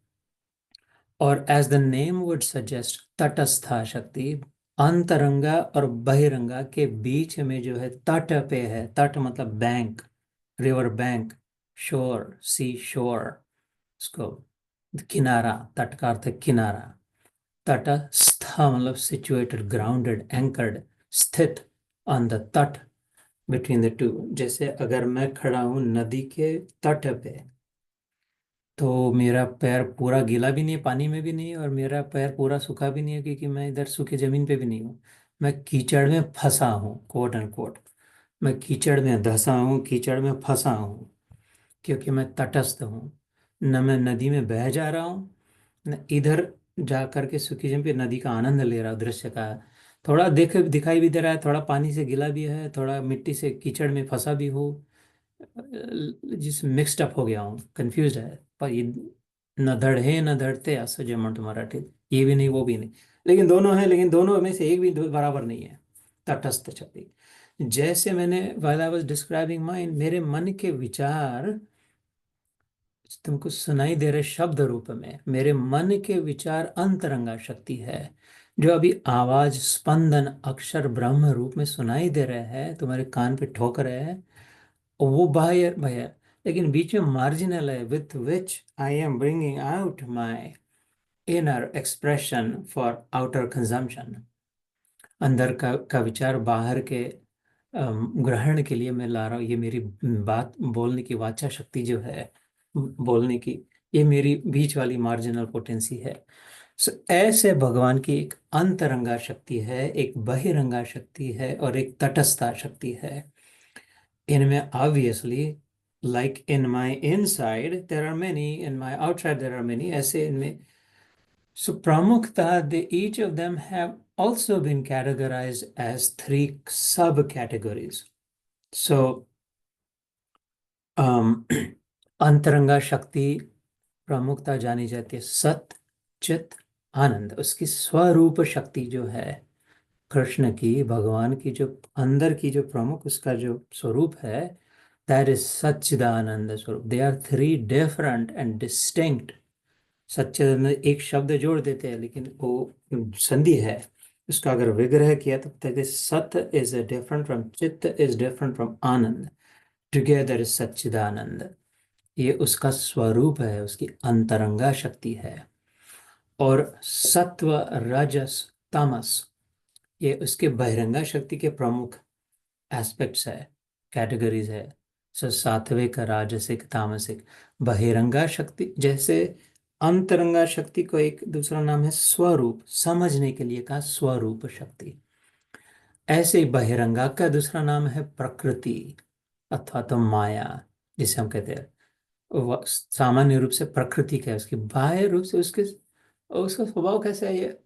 और as the name would suggest, तटस्था शक्ति, अंतरंगा और बहिरंगा के बीच में जो है तट पे है। तट मतलब बैंक, रिवर बैंक, शोर, सी शोर, उसको किनारा, तट का अर्थ है किनारा। तटस्थ मतलब सिचुएटेड, ग्राउंडेड, एंकर्ड, स्थित ऑन द तट, बिटवीन द टू। जैसे अगर मैं खड़ा हूँ नदी के तट पे, तो मेरा पैर पूरा गीला भी नहीं है, पानी में भी नहीं है, और मेरा पैर पूरा सूखा भी नहीं है, क्योंकि मैं इधर सूखी जमीन पे भी नहीं हूँ। मैं कीचड़ में फंसा हूँ, कोट एंड कोट। मैं कीचड़ में धंसा हूँ, कीचड़ में फंसा हूँ, क्योंकि मैं तटस्थ हूँ। न मैं नदी में बह जा रहा हूँ, न इधर जा करके सूखी जमीन पे नदी का आनंद ले रहा हूँ, दृश्य का। थोड़ा दिखाई भी दे रहा है, थोड़ा पानी से गिला भी है, थोड़ा मिट्टी से कीचड़ में फंसा भी हो, जिस मिक्सड अप हो गया हूँ, कंफ्यूज है। पर ये न धड़ है न धड़ते, असं जे म्हणतो मराठीत, ये भी नहीं वो भी नहीं, लेकिन दोनों है, लेकिन दोनों में से एक भी बराबर नहीं है। तटस्थ शक्ति, जैसे मैंने while I was describing mind, मेरे मन के विचार तुमको सुनाई दे रहे शब्द रूप में, मेरे मन के विचार अंतरंगा शक्ति है। जो अभी आवाज, स्पंदन, अक्षर ब्रह्म रूप में सुनाई दे रहे हैं, तुम्हारे कान पे ठोक रहे हैं, वो बाह्य बाह्य, लेकिन बीच में मार्जिनल है, with which I am bringing out my inner expression for outer consumption. अंदर का विचार बाहर के ग्रहण के लिए मैं ला रहा हूँ। ये मेरी बात बोलने की वाचा शक्ति जो है, बोलने की, ये मेरी बीच वाली मार्जिनल पोटेंसी है। सो ऐसे भगवान की एक अंतरंगा शक्ति है, एक बहिरंगा शक्ति है, और एक तटस्था शक्ति है। इनमें obviously, like in my inside there are many, in my outside there are many, ऐसे इनमें Supramukta, they, each of them have also been categorized as three sub-categories. So, अंतरंगा शक्ति प्रमुखता जानी जाती है सत, चित, आनंद। उसकी स्वरूप शक्ति जो है कृष्ण की, भगवान की, जो अंदर की जो प्रमुख उसका जो स्वरूप है, दैट इज सच्चिदानंद स्वरूप। They are three different and distinct. सच्चिदानंद एक शब्द जोड़ देते हैं, लेकिन वो संधि है। उसका अगर विग्रह किया तब तक सत इज डिफरेंट फ्रॉम चित्त, इज डिफरेंट फ्रॉम आनंद, टुगेदर इज सच्चिदानंद। ये उसका स्वरूप है, उसकी अंतरंगा शक्ति है। और सत्व, रजस, तमस, ये उसके बहिरंगा शक्ति के प्रमुख एस्पेक्ट्स है, कैटेगरीज है। सो सात्विक, राजसिक, तामसिक। बहिरंगा शक्ति, जैसे अंतरंगा शक्ति को एक दूसरा नाम है स्वरूप, समझने के लिए कहा स्वरूप शक्ति। ऐसे ही बहिरंगा का दूसरा नाम है प्रकृति, अथवा तो माया, जिसे हम कहते हैं। सामान्य रूप से प्रकृति क्या है, उसकी बाह्य रूप से उसके, उसका स्वभाव कैसा है, ये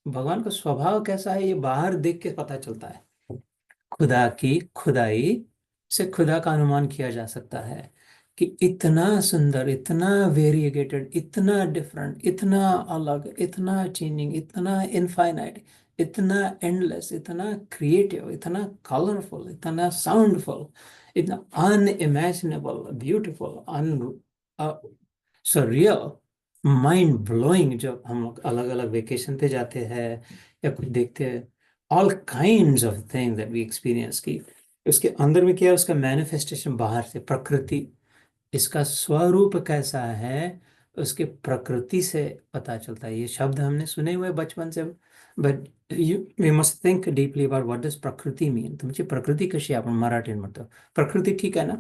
भगवान का स्वभाव कैसा है, ये बाहर देख के पता चलता है। खुदा की खुदाई से खुदा का अनुमान किया जा सकता है कि इतना सुंदर, इतना वेरिएटेड, इतना डिफरेंट, इतना अलग, इतना चेंजिंग, इतना इनफाइनाइट, इतना एंडलेस, इतना क्रिएटिव, इतना कलरफुल, इतना साउंडफुल, इतना अनइमेजिनेबल, ब्यूटीफुल, अन सरियल, माइंड ब्लोइंग। जब हम लोग अलग अलग वेकेशन पे जाते हैं या कुछ देखते हैं, all kind of thing that we experience की, उसके अंदर में क्या है, उसका मैनिफेस्टेशन बाहर से प्रकृति। इसका स्वरूप कैसा है, उसके प्रकृति से पता चलता है। ये शब्द हमने सुने हुए बचपन से, but we must think deeply about what does prakriti mean. तुमची प्रकृती कशी आहे आपण मराठीत म्हणतो प्रकृती, ठीक आहे ना.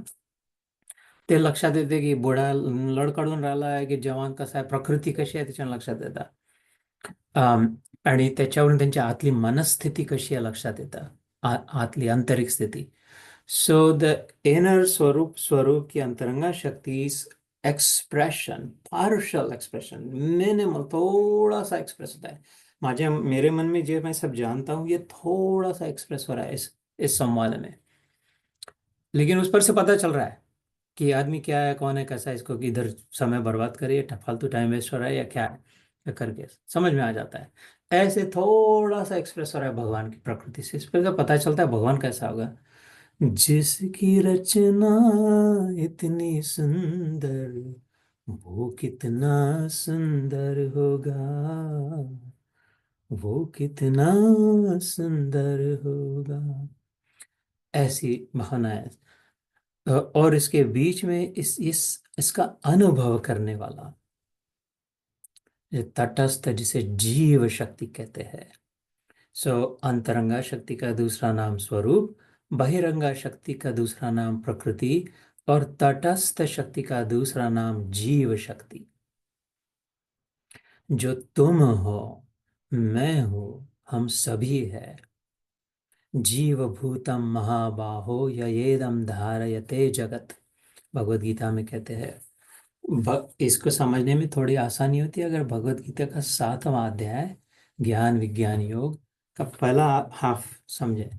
ते लक्षात येते की बुडा लडकडून राहिला आहे की जवान कसा आहे, प्रकृती कशी आहे त्याच्यानं लक्षात येतं. अम, आणि त्याच्यावरून त्यांची आतली मनस्थिती कशी आहे लक्षात येतं, आतली आंतरिक स्थिती. सो द इनर स्वरूप की अंतरंगा शक्ति एक्सप्रेशन, पार्शल एक्सप्रेशन, मिनिमल, थोड़ा सा एक्सप्रेस होता है. मेरे मन में जो मैं सब जानता हूँ ये थोड़ा सा एक्सप्रेस हो रहा है इस संवाद में. लेकिन उस पर से पता चल रहा है कि आदमी क्या है, कौन है, कैसा है, इसको इधर समय बर्बाद करे, फालतू टाइम वेस्ट हो रहा है या क्या है, या करके समझ में आ जाता है. ऐसे थोड़ा सा एक्सप्रेस हो रहा है भगवान की प्रकृति से. इस पर तो पता चलता है भगवान कैसा होगा. जिसकी रचना इतनी सुंदर, वो कितना सुंदर होगा, वो कितना सुंदर होगा. ऐसी भावना है. और इसके बीच में इसका अनुभव करने वाला ये तटस्थ, जिसे जीव शक्ति कहते हैं. सो अंतरंगा शक्ति का दूसरा नाम स्वरूप, बहिरंगा शक्ति का दूसरा नाम प्रकृति, और तटस्थ शक्ति का दूसरा नाम जीव शक्ति. जो तुम हो, मैं हूं, हम सभी है. जीव भूतम महाबाहो ययेदम धारयते जगत, भगवत गीता में कहते हैं. इसको समझने में थोड़ी आसानी होती है अगर भगवत गीता का 7वां अध्याय ज्ञान विज्ञान योग का पहला हाफ समझे.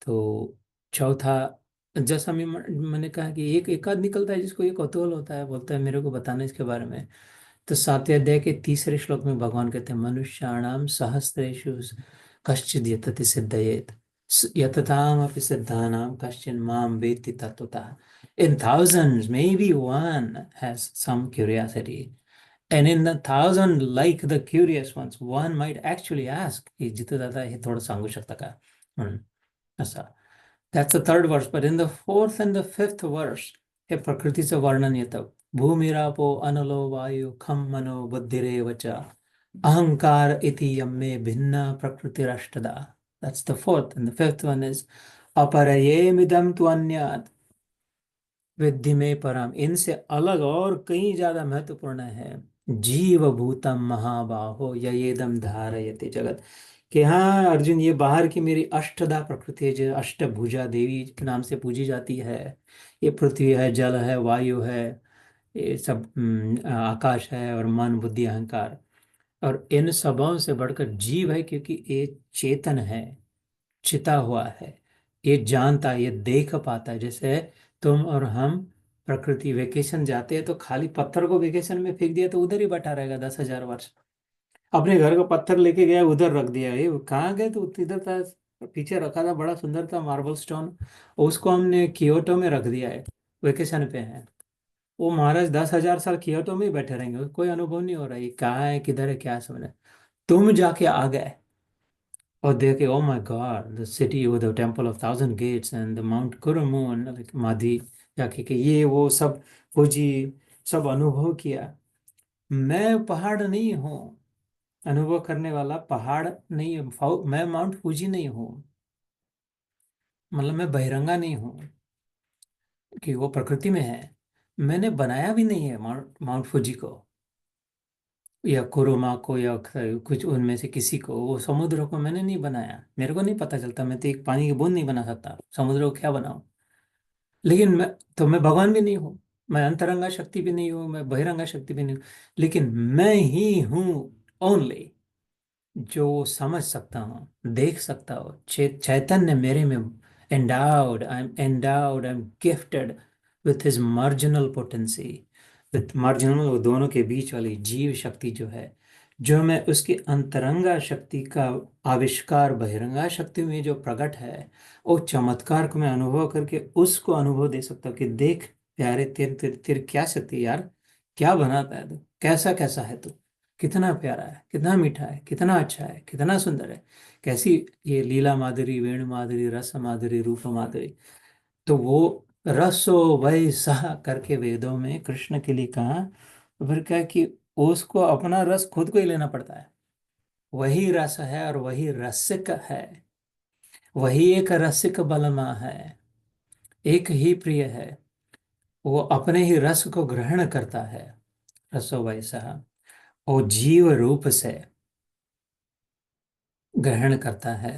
तो चौथा, जैसा मैंने कहा कि एक एकाध निकलता है जिसको एक कौतूहल होता है, बोलता है मेरे को बताना इसके बारे में. तो 7वें अध्याय के तीसरे श्लोक में भगवान कहते हैं मनुष्याणाम सहस्रेषु कश्चिद् यतति सिद्धयेत् यततामपि सिद्धानां कश्चिन् मां वेत्ति तत्त्वतः. In thousands, maybe one has some curiosity. And in the thousand, like the curious ones, one might actually ask, "हे जिथे दादा हे थोडं सांगू शकता का?" म्हणून असा. That's the third verse. But in the fourth and the fifth verse, हे प्रकृतीचं वर्णन येतं. भूमिरापो अनलो वायु खम मनो बुद्धिरेव च अहंकार इति यम्मे भिन्ना प्रकृतिरष्टदा. That's the fourth. And the fifth one is अपरयेमिदं तु अन्यात् विद्धि में परम. इनसे अलग और कहीं ज्यादा महत्वपूर्ण है. जीव भूतम महाबाहो ययेदम धारयते जगत. कि हाँ अर्जुन, ये बाहर की मेरी अष्टधा प्रकृति है जो अष्टभुजा देवी के नाम से पूजी जाती है. ये पृथ्वी है, जल है, वायु है, ये सब आकाश है, और मन बुद्धि अहंकार. और इन सबों से बढ़कर जीव है क्योंकि ये चेतन है, छिता हुआ है, ये जानता है, ये देख पाता है. जैसे तुम और हम प्रकृति वेकेशन जाते हैं तो खाली पत्थर को वेकेशन में फेंक दिया तो उधर ही बैठा रहेगा 10,000 वर्ष. अपने घर का पत्थर लेके गया, उधर रख दिया, ये कहाँ गए तो इधर था, पीछे रखा था, बड़ा सुंदर था मार्बल स्टोन, उसको हमने कियोटो में रख दिया है, वेकेशन पे है. वो महाराज 10,000 साल कियोटो में ही बैठे रहेंगे, कोई अनुभव नहीं हो रहा है ये कहाँ है किधर है क्या समझ. तुम जाके आ गए और देखे, oh my God, the city with the temple of 1,000 gates and the mount Kurumoon, like माधी जाके कि ये वो सब फूजी, सब अनुभव किया. मैं पहाड़ नहीं हूँ, अनुभव करने वाला पहाड़ नहीं हूँ. मैं माउंट फूजी नहीं हूँ, मतलब मैं बहिरंगा नहीं हूँ कि वो प्रकृति में है. मैंने बनाया भी नहीं है माउंट फूजी को या कुरुमा को या कुछ उनमें से किसी को. वो समुद्र को मैंने नहीं बनाया, मेरे को नहीं पता चलता. मैं तो एक पानी की बूंद नहीं बना सकता, समुद्र को क्या बनाऊं. लेकिन मैं भगवान भी नहीं हूँ, मैं अंतरंगा शक्ति भी नहीं हूँ, मैं बहिरंगा शक्ति भी नहीं हूँ. लेकिन मैं ही हूँ ओनली जो समझ सकता हूँ, देख सकता हूँ. चैतन्य मेरे में endowed, I am gifted with his marginal potency. With marginal, वो दोनों के बीच वाली जीव शक्ति जो है, जो मैं उसकी अंतरंगा शक्ति का आविष्कार बहिरंगा शक्ति में जो प्रकट है, वो चमत्कार को मैं अनुभव करके उसको अनुभव दे सकता हूँ कि देख प्यारे, तेरे तेरे तेरे क्या शक्ति है यार, क्या बनाता है तू, कैसा कैसा है तू, कितना प्यारा है, कितना मीठा है, कितना अच्छा है, कितना सुंदर है, कैसी ये लीला माधुरी, वेणु माधुरी, रस माधुरी, रूप माधुरी. तो वो रसो वै सह करके वेदों में कृष्ण के लिए कहा, फिर क्या है कि उसको अपना रस खुद को ही लेना पड़ता है। वही रस है और वही रसिक है, वही एक रसिक बलमा है, एक ही प्रिय है। वो अपने ही रस को ग्रहण करता है, रसो वैसा, वो जीव रूप से ग्रहण करता है।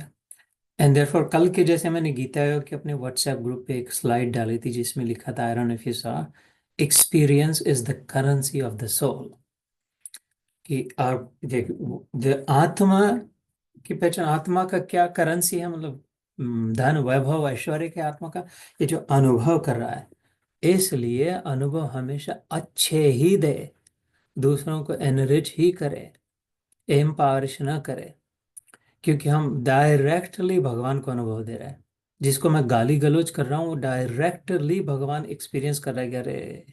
एंड देयरफॉर कल के जैसे मैंने गीता योग के अपने व्हाट्सएप ग्रुप पे एक स्लाइड डाली थी जिसमें लिखा था, I don't know if you saw, experience is the currency of the soul. कि और आत्मा की पहचान, आत्मा का क्या करेंसी है, मतलब धन वैभव ऐश्वर्य के आत्मा का, ये जो अनुभव कर रहा है। इसलिए अनुभव हमेशा अच्छे ही दे, दूसरों को एनरिच ही करे, एम्पावरिश ना करे। क्योंकि हम डायरेक्टली भगवान को अनुभव दे रहे हैं। जिसको मैं गाली गलौज कर रहा हूँ वो डायरेक्टली भगवान एक्सपीरियंस कर रहा है कि अरे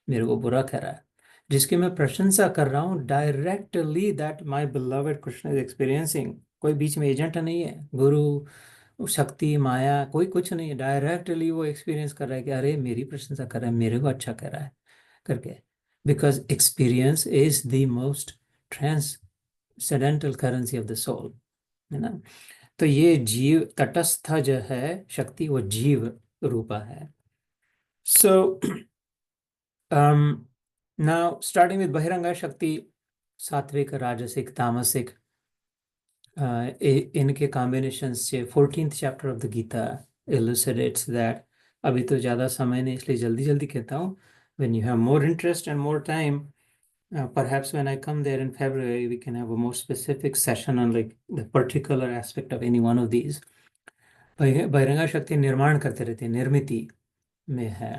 मेरे को बुरा कह रहा है। जिसकी मैं प्रशंसा कर रहा हूँ directly that my beloved Krishna is experiencing. कोई बीच में एजेंट नहीं है, गुरु शक्ति माया कोई कुछ नहीं है, डायरेक्टली वो एक्सपीरियंस कर रहा है कि अरे मेरी प्रशंसा कर रहा है, मेरे को अच्छा कह रहा है करके। Because experience is the most transcendental currency of the soul, है ना। तो ये जीव तटस्थ जो है शक्ति, वो जीव रूपा है। सो नाउ स्टार्टिंग विद बहिरंगा शक्ति, सात्विक राजसिक तामसिक, इनके कॉम्बिनेशन से 14th chapter of the Gita elucidates that. अभी तो ज़्यादा समय नहीं इसलिए जल्दी जल्दी कहता हूँ। When you have more interest and more time, perhaps when I come there in February, we can have a more specific session on like the particular aspect of any one of these. बहिरंगा शक्ति निर्माण करते रहती है, निर्मिति में है।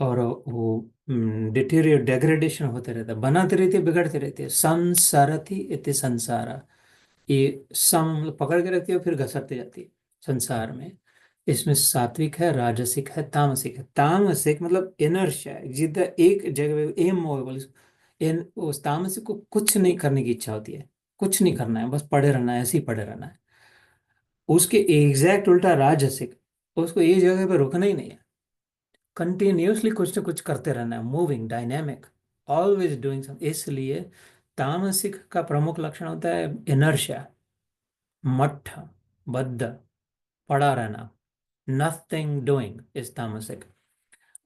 और वो डिटीरियर डेग्रेडेशन होते रहता है, बनाते रहती है, बिगड़ते रहती है। संसारति इति संसारा, ये सम मतलब पकड़ के रखती है और फिर घसरते जाती है संसार में। इसमें सात्विक है, राजसिक है, तामसिक है। तामसिक मतलब इनर्शिया है, जिधर एक जगह एम हो, इन उस तामसिक को कुछ नहीं करने की इच्छा होती है, कुछ नहीं करना है, बस पड़े रहना है, ऐसे ही पड़े रहना है। उसके एग्जैक्ट उल्टा राजसिक, उसको एक जगह पे रुकना ही नहीं है, कंटिन्यूसली कुछ ना कुछ करते रहना है, moving dynamic, always doing some. इसलिए तामसिक का प्रमुख लक्षण होता है इनर्शिया, मठ, बद्ध, पड़ा रहना, नथिंग डूइंग इज तामसिक।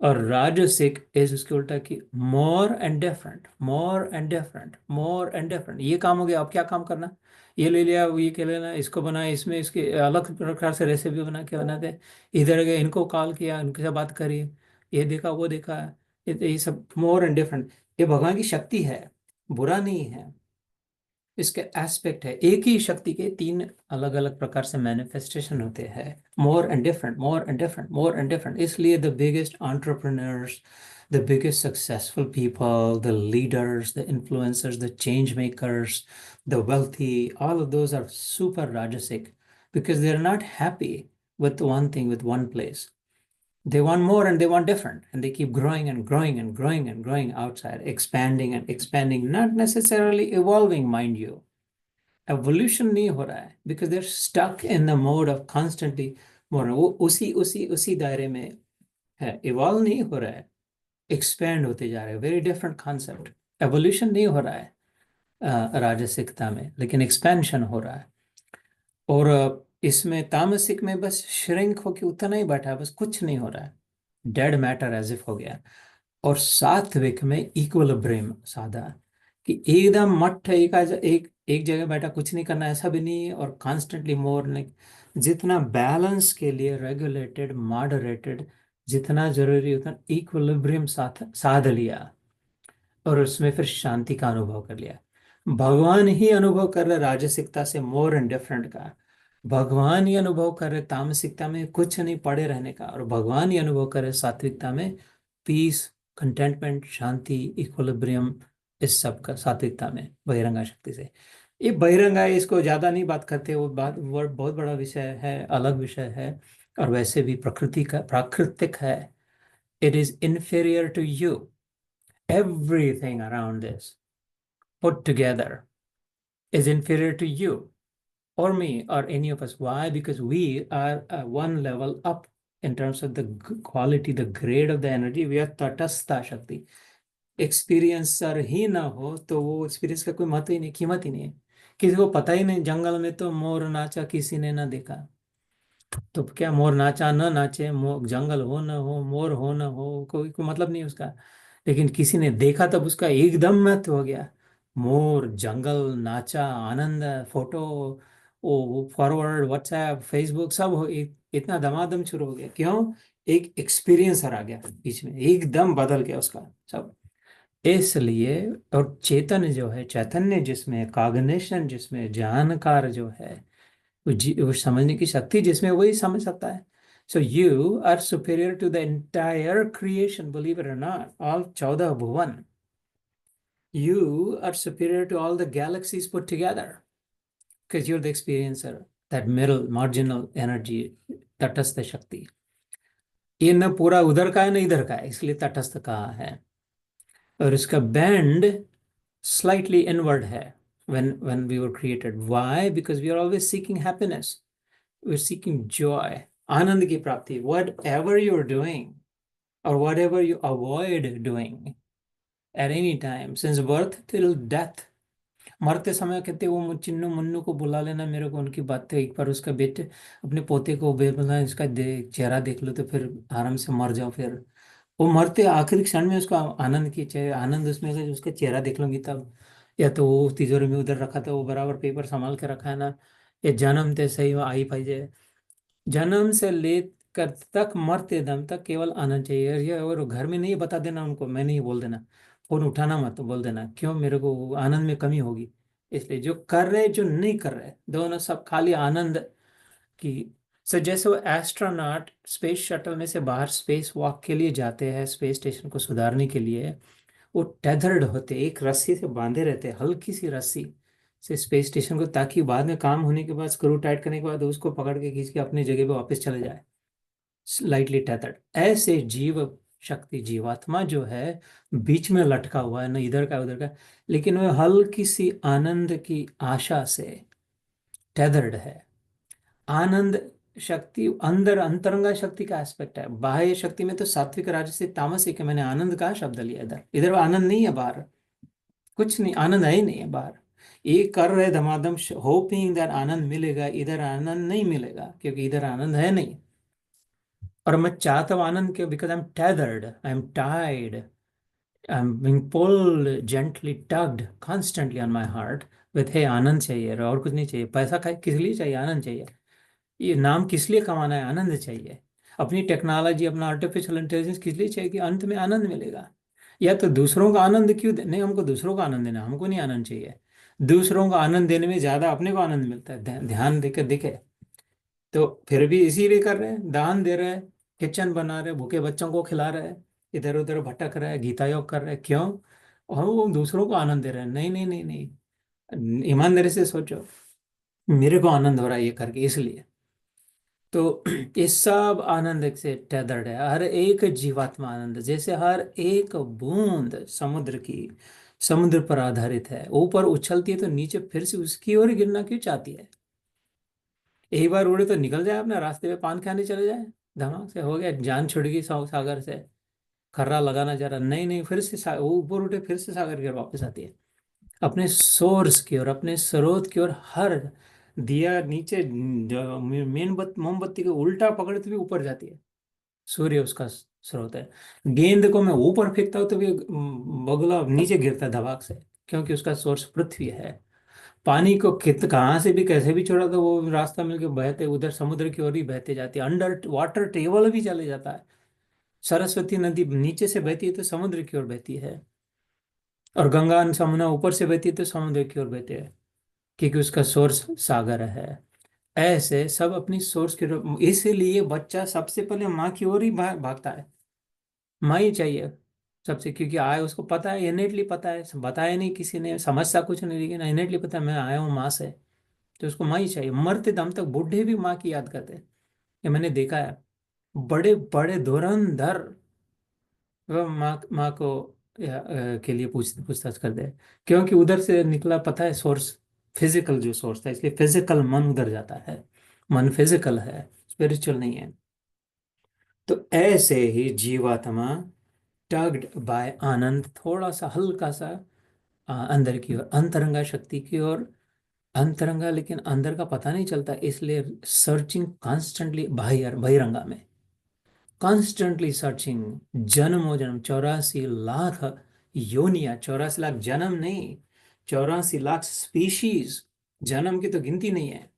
और राजसिक इज उसके उल्टा की मोर and different, more and different, more and different. ये काम हो गया, अब क्या काम करना, ये ले लिया, वो ये क्या लेना, इसको बनाया, इसमें इसके अलग प्रकार से रेसिपी बना के बनाते, इधर गए, इनको कॉल किया, उनके साथ बात करी, ये देखा वो देखा, ये सब मोर एंड डिफरेंट। ये भगवान की शक्ति है, बुरा नहीं है, इसके एस्पेक्ट है। एक ही शक्ति के तीन अलग अलग प्रकार से मैनिफेस्टेशन होते हैं, more and different, more and different, more and different. इसलिए the biggest entrepreneurs, the biggest successful people, the leaders, the influencers, the change makers, the wealthy, all of those are super rajasic because they're not happy with one thing, with one place. They want more and they want different, and they keep growing and growing and growing and growing outside, expanding and expanding, not necessarily evolving, mind you. Evolution नहीं हो रहा है because they're stuck in the mode of constantly more. वो उसी उसी उसी दायरे में है, इवॉल्व नहीं हो रहा है, एक्सपेंड होते जा रहे हैं। Very different concept. एवोल्यूशन नहीं हो रहा है राजसिकता में, लेकिन एक्सपेंशन हो रहा है। और इसमें तामसिक में बस श्रिंक होके उतना ही बैठा है, बस कुछ नहीं हो रहा है, डेड मैटर एज इफ हो गया। और सात्विक में इक्विलिब्रियम साधा, कि एकदम मठ एक जगह बैठा, कुछ नहीं करना, ऐसा भी नहीं है, और कॉन्स्टेंटली मोर नहीं। जितना बैलेंस के लिए रेगुलेटेड मॉडरेटेड, जितना जरूरी उतना इक्विलिब्रियम साध लिया, और उसमें फिर शांति का अनुभव कर लिया। भगवान ही अनुभव कर रहे राजसिकता से मोर एंड डिफरेंट का, भगवान ही अनुभव कर रहे तामसिकता में कुछ नहीं पड़े रहने का, और भगवान ही अनुभव कर रहे सात्विकता में पीस, कंटेंटमेंट, शांति, इक्विलिब्रियम, इस सब का सात्विकता में बहिरंगा शक्ति से। ये बहिरंगा है, इसको ज्यादा नहीं बात करते, वो बात वर्ड बहुत बड़ा विषय है, अलग विषय है। और वैसे भी प्रकृति का प्राकृतिक है। It is inferior to you, everything around this put together is inferior to you or me or any of us. Why? Because we are one level up in terms of the quality, the grade of the energy. We are tatastha shakti. Experiencer ही ना हो तो वो experience का कोई महत्व ही नहीं, कीमत ही नहीं है। किसी को पता ही नहीं, जंगल में तो मोर नाचा किसी ने ना देखा, तो क्या मोर नाचा ना नाचे, जंगल हो ना हो, मोर हो ना हो, कोई मतलब नहीं उसका। लेकिन किसी ने देखा तब उसका एकदम महत्व हो गया। मोर, जंगल, नाचा, आनंद, फोटो, वो फॉरवर्ड व्हाट्सएप फेसबुक सब इतना दमादम शुरू हो गया। क्यों? एक एक्सपीरियंस आ गया बीच में, एकदम बदल गया उसका सब। इसलिए, और चेतन जो है, चैतन्य जिसमें, कॉग्निशन जिसमें, जानकार जो है, वो समझने की शक्ति जिसमें, वही समझ सकता है। So you are superior to the entire creation, believe it or not, all 14 भुवन। You are superior to all the galaxies put together because you're the experiencer, that middle marginal energy, तटस्थ शक्ति। ये न पूरा उधर का है न इधर का है, इसलिए तटस्थ कहा है। और इसका बैंड slightly inward है। When we were created, why? Because we are always seeking happiness, we're seeking joy, आनंद की प्राप्ति। Whatever you're doing or whatever you avoid doing at any time since birth till death, मरते समय कहते वो चिन्नू मुन्नू को बुला लेना मेरे को, उनकी बातें एक बार, उसका बेटे अपने पोते को बोलना, इसका चेहरा देख लो तो फिर आराम से मर जाओ। फिर वो मरते आखिरी क्षण में उसको आनंद की आनंद उसमें से उसका चेहरा देख लूंगी तब। या तो वो तिजोरी में उधर रखा था, वो बराबर पेपर संभाल के रखा है ना, ये जन्म ते सही आई पाई जाए। जन्म से लेकर तक मरते दम तक केवल आनंद चाहिए। और घर में नहीं बता देना उनको, मैं नहीं बोल देना, फोन उठाना मत, तो बोल देना क्यों, मेरे को आनंद में कमी होगी। इसलिए जो कर रहे जो नहीं कर रहे, दोनों सब खाली आनंद की। सो जैसे वो एस्ट्रोनॉट स्पेस शटल में से बाहर स्पेस वॉक के लिए जाते हैं, स्पेस स्टेशन को सुधारने के लिए, वो टेथर्ड होते, एक रस्सी से बांधे रहते, हल्की सी रस्सी से स्पेस स्टेशन को, ताकि बाद में काम होने के बाद, स्क्रू टाइट करने के बाद उसको पकड़ के खींच के अपनी जगह पे वापस चले जाए, स्लाइटली टेथर्ड। ऐसे जीव शक्ति, जीवात्मा जो है, बीच में लटका हुआ है, ना इधर का उधर का, लेकिन वह हल्की सी आनंद की आशा से टेथर्ड है। आनंद शक्ति अंदर अंतरंगा शक्ति का एस्पेक्ट है। बाह्य शक्ति में तो सात्विक, राजसिक, तामसिक है। मैंने आनंद का शब्द लिया, इधर इधर आनंद नहीं है, बाहर कुछ नहीं, आनंद है ही नहीं है बाहर। ये कर रहे धमाधम होपिंग दैट आनंद मिलेगा, इधर आनंद नहीं मिलेगा क्योंकि इधर आनंद है नहीं। और मैं चाहता हूँ आनंद क्यों? Because I am tethered, I am tied, I am being pulled, gently tugged constantly on my heart with हे आनंद चाहिए, और कुछ नहीं चाहिए। पैसा किस लिए चाहिए? आनंद चाहिए। ये नाम किस लिए कमाना है? आनंद चाहिए। अपनी टेक्नोलॉजी, अपना आर्टिफिशियल इंटेलिजेंस किस लिए चाहिए? कि अंत में आनंद मिलेगा। या तो दूसरों का आनंद क्यों नहीं, हमको दूसरों का आनंद देना, हमको नहीं आनंद चाहिए। दूसरों का आनंद देने में ज्यादा अपने को आनंद मिलता है, ध्यान देकर देखे तो। फिर भी इसीलिए कर रहे हैं, दान दे रहे हैं, किचन बना रहे हैं, भूखे बच्चों को खिला रहे हैं, इधर उधर भटक रहे हैं, गीता योग कर रहे हैं, क्यों? और वो दूसरों को आनंद दे रहे हैं। नहीं नहीं नहीं नहीं, ईमानदारी से सोचो, मेरे को आनंद हो रहा है ये करके, इसलिए। तो ये सब आनंद से टेदर्ड है, हर एक जीवात्मा आनंद, जैसे हर एक बूंद समुद्र की, समुद्र पर आधारित है। ऊपर उछलती है तो नीचे फिर से उसकी ओर गिरना क्यों चाहती है? एक बार उड़े तो निकल जाए अपना रास्ते पे, पान खाने चले जाए, धमाक से हो गया, जान छुड़ गई सागर से। खर्रा लगाना चाह रहा, नहीं नहीं, फिर से वो ऊपर उठे, फिर से सागर की ओर वापस आती है, अपने सोर्स की ओर, अपने स्रोत की ओर। हर दिया नीचे, मोमबत्ती को उल्टा पकड़ते हुए ऊपर जाती है, सूर्य उसका स्रोत है। गेंद को मैं ऊपर फेंकता हूँ तो भी बगुला नीचे गिरता है धबाक से, क्योंकि उसका सोर्स पृथ्वी है। पानी को कित कहाँ से भी कैसे भी छोड़ा तो वो रास्ता मिलके बहते उधर समुद्र की ओर ही बहते जाती है, अंडर वाटर टेबल भी चले जाता है। सरस्वती नदी नीचे से बहती है तो समुद्र की ओर बहती है, और गंगा यमुना ऊपर से बहती है तो समुद्र की ओर बहती है, क्योंकि उसका सोर्स सागर है। ऐसे सब अपनी सोर्स की इसीलिए बच्चा सबसे पहले माँ की ओर ही भागता है। माँ ही चाहिए सबसे, क्योंकि आए उसको पता है, इनेटली पता है, बताया नहीं किसी ने, समझता कुछ नहीं, लेकिन इनेटली पता है मैं आया हूँ माँ से, तो उसको माँ ही चाहिए। मरते दम तक बूढ़े भी माँ की याद करते हैं, ये मैंने देखा है। बड़े बड़े धुरंधर वह माँ माँ को के लिए पूछताछ करते हैं, क्योंकि उधर से निकला पता है सोर्स, फिजिकल जो सोर्स था, इसलिए फिजिकल मन उधर जाता है। मन फिजिकल है, स्पिरिचुअल नहीं है। तो ऐसे ही जीवात्मा टग्ड बाय आनंद, थोड़ा सा हल्का सा अंदर की ओर, अंतरंगा शक्ति की ओर। अंतरंगा लेकिन अंदर का पता नहीं चलता, इसलिए सर्चिंग कॉन्स्टेंटली, बहिरंगा में कॉन्स्टेंटली सर्चिंग। जन्मों जन्म 84 लाख योनिया, 84 लाख जन्म नहीं, 84 लाख स्पीशीज, जन्म की तो गिनती नहीं है।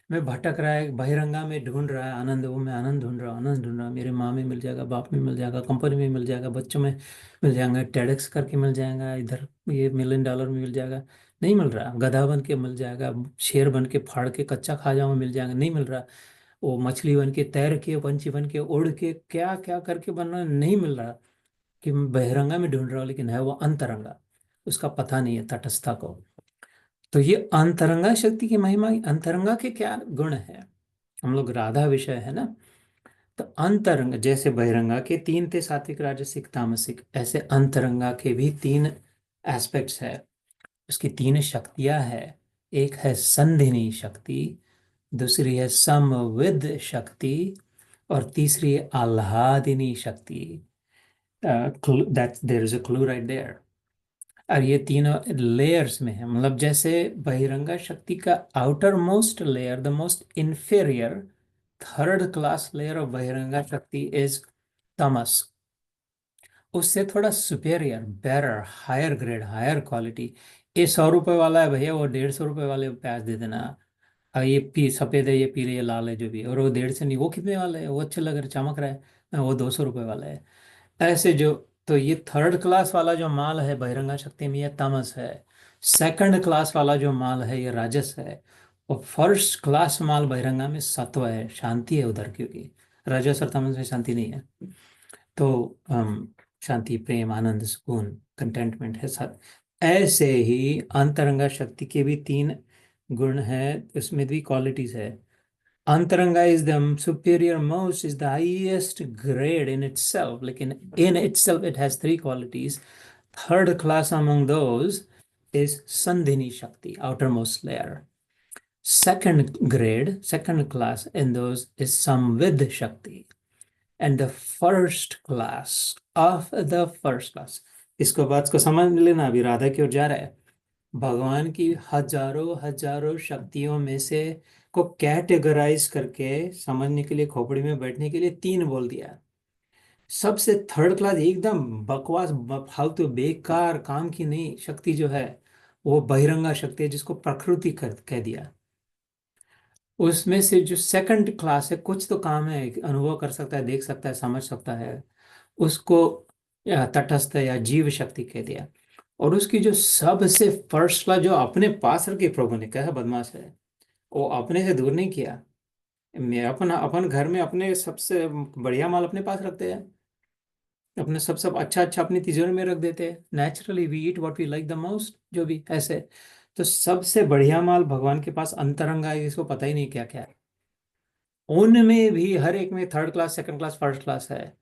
मैं भटक रहा है बहिरंगा में, ढूंढ रहा है आनंद, वो मैं आनंद ढूंढ रहा हूँ, आनंद ढूंढ रहा हूँ। मेरे माँ में मिल जाएगा, बाप में मिल जाएगा, कंपनी में मिल जाएगा, बच्चों में मिल जाएगा, टेडेक्स करके मिल जाएगा, इधर ये $1 मिलियन में मिल जाएगा, नहीं मिल रहा। गधा बन के मिल जाएगा, शेर बन के फाड़ के कच्चा खा जाऊंगा, मिल जाएगा, नहीं मिल रहा। वो मछली बन के, तैर के, पंछी बन के, उड़ के, क्या क्या करके बन रहा है, नहीं मिल रहा। कि मैं बहिरंगा में ढूंढ रहा हूँ, लेकिन है वो अंतरंगा, उसका पता नहीं है तटस्था को। तो ये अंतरंगा शक्ति की महिमा, अंतरंगा के क्या गुण है। हम लोग राधा विषय है ना, तो अंतरंग जैसे बहिरंगा के तीन थे, सात्विक राजसिक तामसिक, ऐसे अंतरंगा के भी तीन एस्पेक्ट्स है। उसकी तीन शक्तियां है। एक है संधिनी शक्ति, दूसरी है समविद शक्ति, और तीसरी है आह्लादिनी शक्ति। That there is a clue right there. और ये तीनों लेयर्स में है, मतलब जैसे बहिरंगा शक्ति का outermost layer, the most inferior third class layer of बहिरंगा शक्ति इज तमस। उससे थोड़ा superior, better, higher grade, higher quality, ये 100 रुपए वाला है भैया, वो 150 रुपए वाले को प्याज दे देना। ये पी सफेद है, ये पीले, ये लाल है, जो भी है, और वो 150 नहीं, वो कितने वाले है, वो अच्छे लग रहे, चमक रहा है, वो 200 रुपए वाला है। ऐसे जो, तो ये थर्ड क्लास वाला जो माल है बहिरंगा शक्ति में, ये तामस है। सेकंड क्लास वाला जो माल है ये राजस है। और फर्स्ट क्लास माल बहिरंगा में सत्व है, शांति है उधर, क्योंकि रजस और तमस में शांति नहीं है। तो शांति, प्रेम, आनंद, सुकून, कंटेंटमेंट है साथ। ऐसे ही अंतरंगा शक्ति के भी तीन गुण हैं, उसमें भी क्वालिटीज है। Antaranga is the superior most, is the highest grade in itself. Like in itself, it has three qualities. Third class among those is Sandhini Shakti, outermost layer. Second grade, second class in those is Samvid Shakti. And the first class of the first class. इसको बात को समझ लेना, अभी राधा की ओर जा रहा है। भगवान की हजारों हजारों शक्तियों में से को कैटेगराइज करके समझने के लिए, खोपड़ी में बैठने के लिए तीन बोल दिया। सबसे थर्ड क्लास, एकदम बकवास, फालतू, बेकार काम की नहीं शक्ति जो है, वो बहिरंगा शक्ति है, जिसको प्रकृति कह दिया। उसमें से जो सेकंड क्लास है, कुछ तो काम है, अनुभव कर सकता है, देख सकता है, समझ सकता है, उसको या तटस्थ या जीव शक्ति कह दिया। और उसकी जो सबसे फर्स्ट क्लास, जो अपने पास रखे, प्रभु ने कहा बदमाश है, वो अपने से दूर नहीं किया। मैं अपना अपन घर में अपने सबसे बढ़िया माल अपने पास रखते हैं, अपने सब सब अच्छा अच्छा अपनी तिजोरी में रख देते हैं। Naturally we eat what we like the most, जो भी ऐसे। तो सबसे बढ़िया माल भगवान के पास अंतरंगा है, इसको पता ही नहीं क्या क्या है। उनमें भी हर एक में third class, second class, first class है,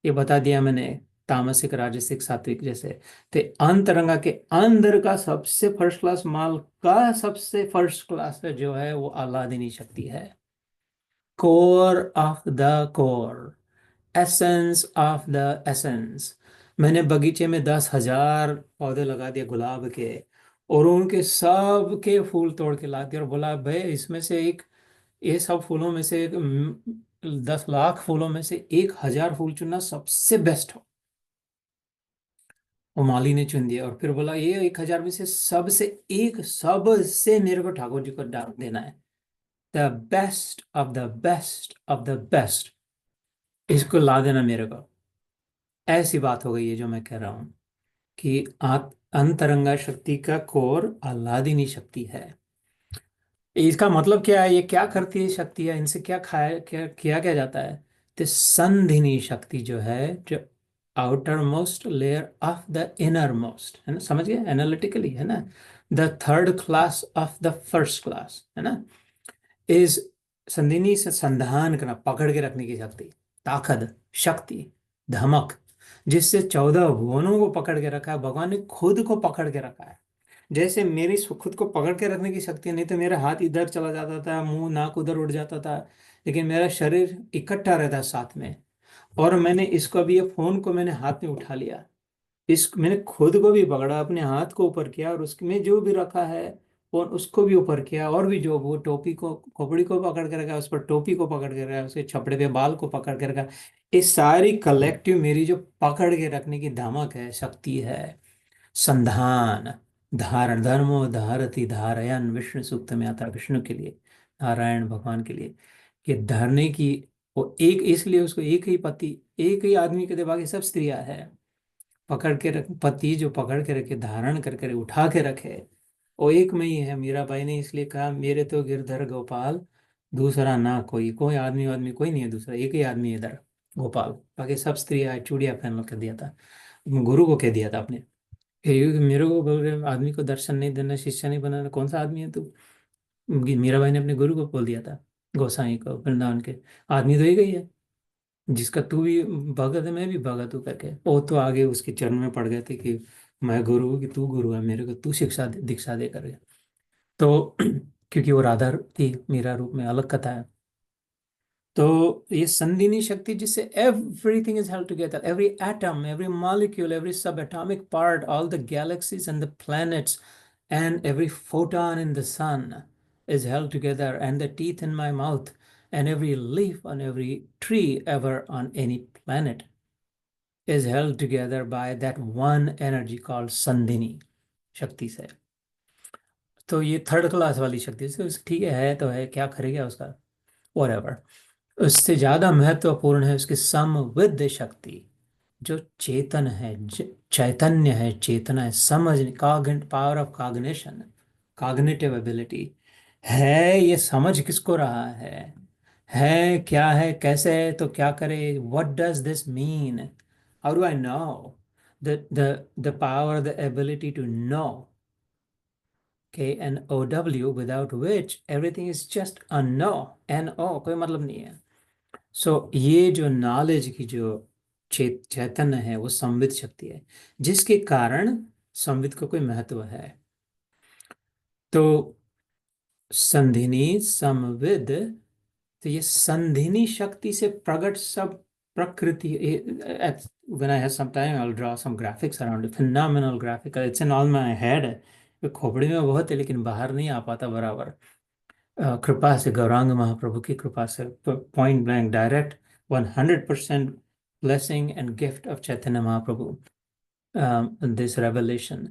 ये बता दिया मैंने। तामसिक, राजसिक, सात्विक जैसे। तो अंतरंगा के अंदर का सबसे फर्स्ट क्लास माल का सबसे फर्स्ट क्लास है जो है, वो आह्लादिनी शक्ति है। Core of the core, essence of the essence. मैंने बगीचे में 10,000 पौधे लगा दिए गुलाब के, और उनके सब के फूल तोड़ के ला दिए, और बोला भाई इसमें से एक, ये सब फूलों में से 10 लाख फूलों में से 1,000 फूल चुनना सबसे बेस्ट हो। और माली ने चुन दिया, और फिर बोला ये 1,000 में से सबसे एक, सबसे मेरे को ठाकुर जी को डाल देना है, the best of the best of the best, इसको ला देना मेरे को। ऐसी बात हो गई है जो मैं कह रहा हूँ, कि अंतरंगा शक्ति का कोर आह्लादिनी शक्ति है। इसका मतलब क्या है, ये क्या करती है शक्ति है, इनसे क्या खाया, क्या किया क्या जाता है। तो संधिनी शक्ति जो है, जो outer most layer of the inner most है ना, समझ गए एनालिटिकली, है ना, the third class of the first class, है ना, इज संधिनी से संधान करना, पकड़ के रखने की शक्ति, ताकत, शक्ति, धमक, जिससे 14 भुवनों को पकड़ के रखा है भगवान ने, खुद को पकड़ के रखा है। जैसे मेरी खुद को पकड़ के रखने की शक्ति, नहीं तो मेरा हाथ इधर चला जाता था, मुंह नाक उधर उड़ जाता था, लेकिन मेरा शरीर इकट्ठा रहता है साथ में। और मैंने इसको अभी, ये फोन को मैंने हाथ में उठा लिया, इस मैंने खुद को भी पकड़ा, अपने हाथ को ऊपर किया, और उसमें जो भी रखा है फोन उसको भी ऊपर किया, और भी जो वो टोपी को, खोपड़ी को पकड़ के रखा, उस पर टोपी को पकड़ के रखा, उसके छपड़े पे बाल को पकड़ के रखा। ये सारी कलेक्टिव मेरी जो पकड़ के रखने की धमक है, शक्ति है, संधान, धारण, धर्मो धारति धारयन, विष्णु सूक्त में आता है, विष्णु के लिए, नारायण भगवान के लिए, कि धरने की, वो एक, इसलिए उसको एक ही पति, एक ही आदमी के, बाकी सब स्त्रियां है, पकड़ के रख, पति जो पकड़ के रखे, धारण करके उठा के रखे, वो एक में ही है। मीराबाई ने इसलिए कहा, मेरे तो गिरधर गोपाल, दूसरा ना कोई, कोई आदमी आदमी कोई नहीं है दूसरा, एक ही आदमी है इधर, गोपाल, बाकी सब स्त्रियां चूड़िया पहन लो, कह दिया था, गुरु को कह दिया था अपने। मेरे को बोल रहे आदमी को दर्शन नहीं देना, शिष्य नहीं बनाना, कौन सा आदमी है तू? मीराबाई ने अपने गुरु को बोल दिया था, गोसाई को, वृंदावन के, आदमी तो एक ही है, जिसका तू भी भगत है मैं भी भगत हूँ करके। वो तो आगे उसके चरण में पड़ गए थे कि मैं गुरु हूँ कि तू गुरु है, मेरे को तू शिक्षा दीक्षा दे करके। तो क्योंकि वो राधा थी, मीरा रूप में, अलग कथा है। तो ये संदिनी शक्ति, जिससे everything is held together, every atom, every molecule, every subatomic part, all the galaxies and the planets, and every photon in the sun is held together, and the teeth in my mouth, and every leaf on every tree ever on any planet is held together by that one energy called संदिनी शक्ति से। तो ये third class वाली शक्ति से, ठीक है तो है, क्या करेगा उसका, whatever। उससे ज्यादा महत्वपूर्ण है उसकी समविद शक्ति, जो चेतन है, चैतन्य है, चेतना है, समझ, power of cognition, cognitive ability है। ये समझ किसको रहा है क्या है, कैसे है, तो क्या करे, what does this mean, how do I know, the power, the ability to know, KNOW, without which everything is just a no, NO, कोई मतलब नहीं है। सो ये जो नॉलेज की जो चैतन्य है, वो संविद शक्ति है, जिसके कारण संविद को कोई महत्व है। तो संधिनी संविद, तो ये संधिनी शक्ति से प्रकट सब प्रकृति। When I have some time, I'll draw some graphics around it. Phenomenal graphic. It's in all my head. ये खोपड़ी में बहुत है, लेकिन बाहर नहीं आ पाता बराबर। कृपा से, गौरांग महाप्रभु की कृपा से, point blank direct 100% blessing and gift of Chaitanya Mahaprabhu, this revelation.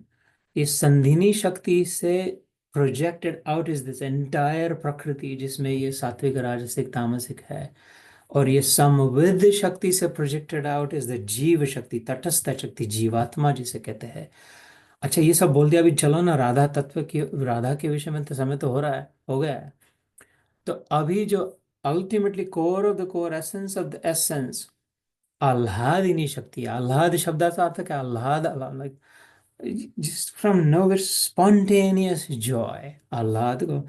इस संधिनी शक्ति से projected out is this entire प्रकृति, जिसमें ये सात्विक, राजसिक, तामसिक है। और ये समविद शक्ति से प्रोजेक्टेड आउट इज द जीव शक्ति, तटस्थ शक्ति, जीवात्मा जिसे कहते हैं। अच्छा, ये सब बोल दिया, अभी चलो ना राधा तत्व की, राधा के विषय में तो समय तो हो रहा है, हो गया है। तो अभी जो ultimately core of the core, essence of the essence, आह्लादिनी शक्ति, आह्लाद शब्दाचा अर्थ क्या, आह्लाद, like just from nowhere, spontaneous joy, आह्लाद को,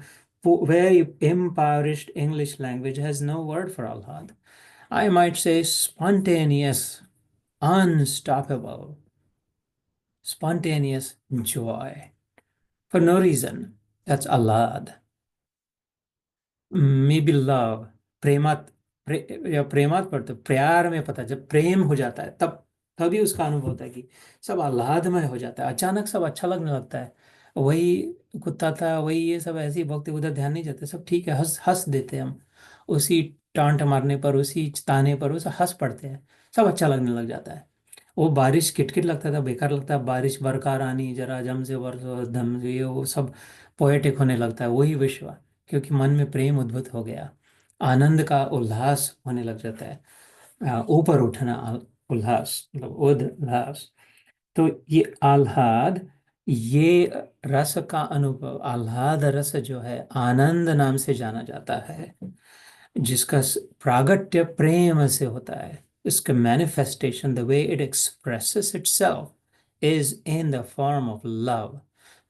very impoverished English language has no word for आह्लाद। I might say spontaneous, unstoppable, spontaneous joy for no reason, that's आह्लाद। मे बी लव, प्रेमात, या प्रेमात पढ़ते, प्यार में पता, जब प्रेम हो जाता है तब, तभी उसका अनुभव होता है कि सब आह्लादमय हो जाता है, अचानक सब अच्छा लगने लगता है। वही कुत्ता था, वही ये सब, ऐसी भक्ति, उधर ध्यान नहीं जाते, सब ठीक है, हंस हंस देते हैं हम, उसी टांट मारने पर, उसी ताने पर, उसे हंस पड़ते हैं, सब अच्छा लगने लग जाता है। वो बारिश किटकिट लगता था, बेकार लगता है, बारिश बरकार आनी जरा जम से वर्ष धम से, ये वो सब पोएटिक होने लगता है, वही विश्व, क्योंकि मन में प्रेम उद्भुत हो गया, आनंद का उल्लास होने लग जाता है, ऊपर उठना, उल्लास, मतलब उल्लास। तो ये आह्लाद, ये रस का अनुभव, आह्लाद रस जो है, आनंद नाम से जाना जाता है, जिसका प्रागट्य प्रेम से होता है। इसका manifestation, the way it expresses itself is in the form of love.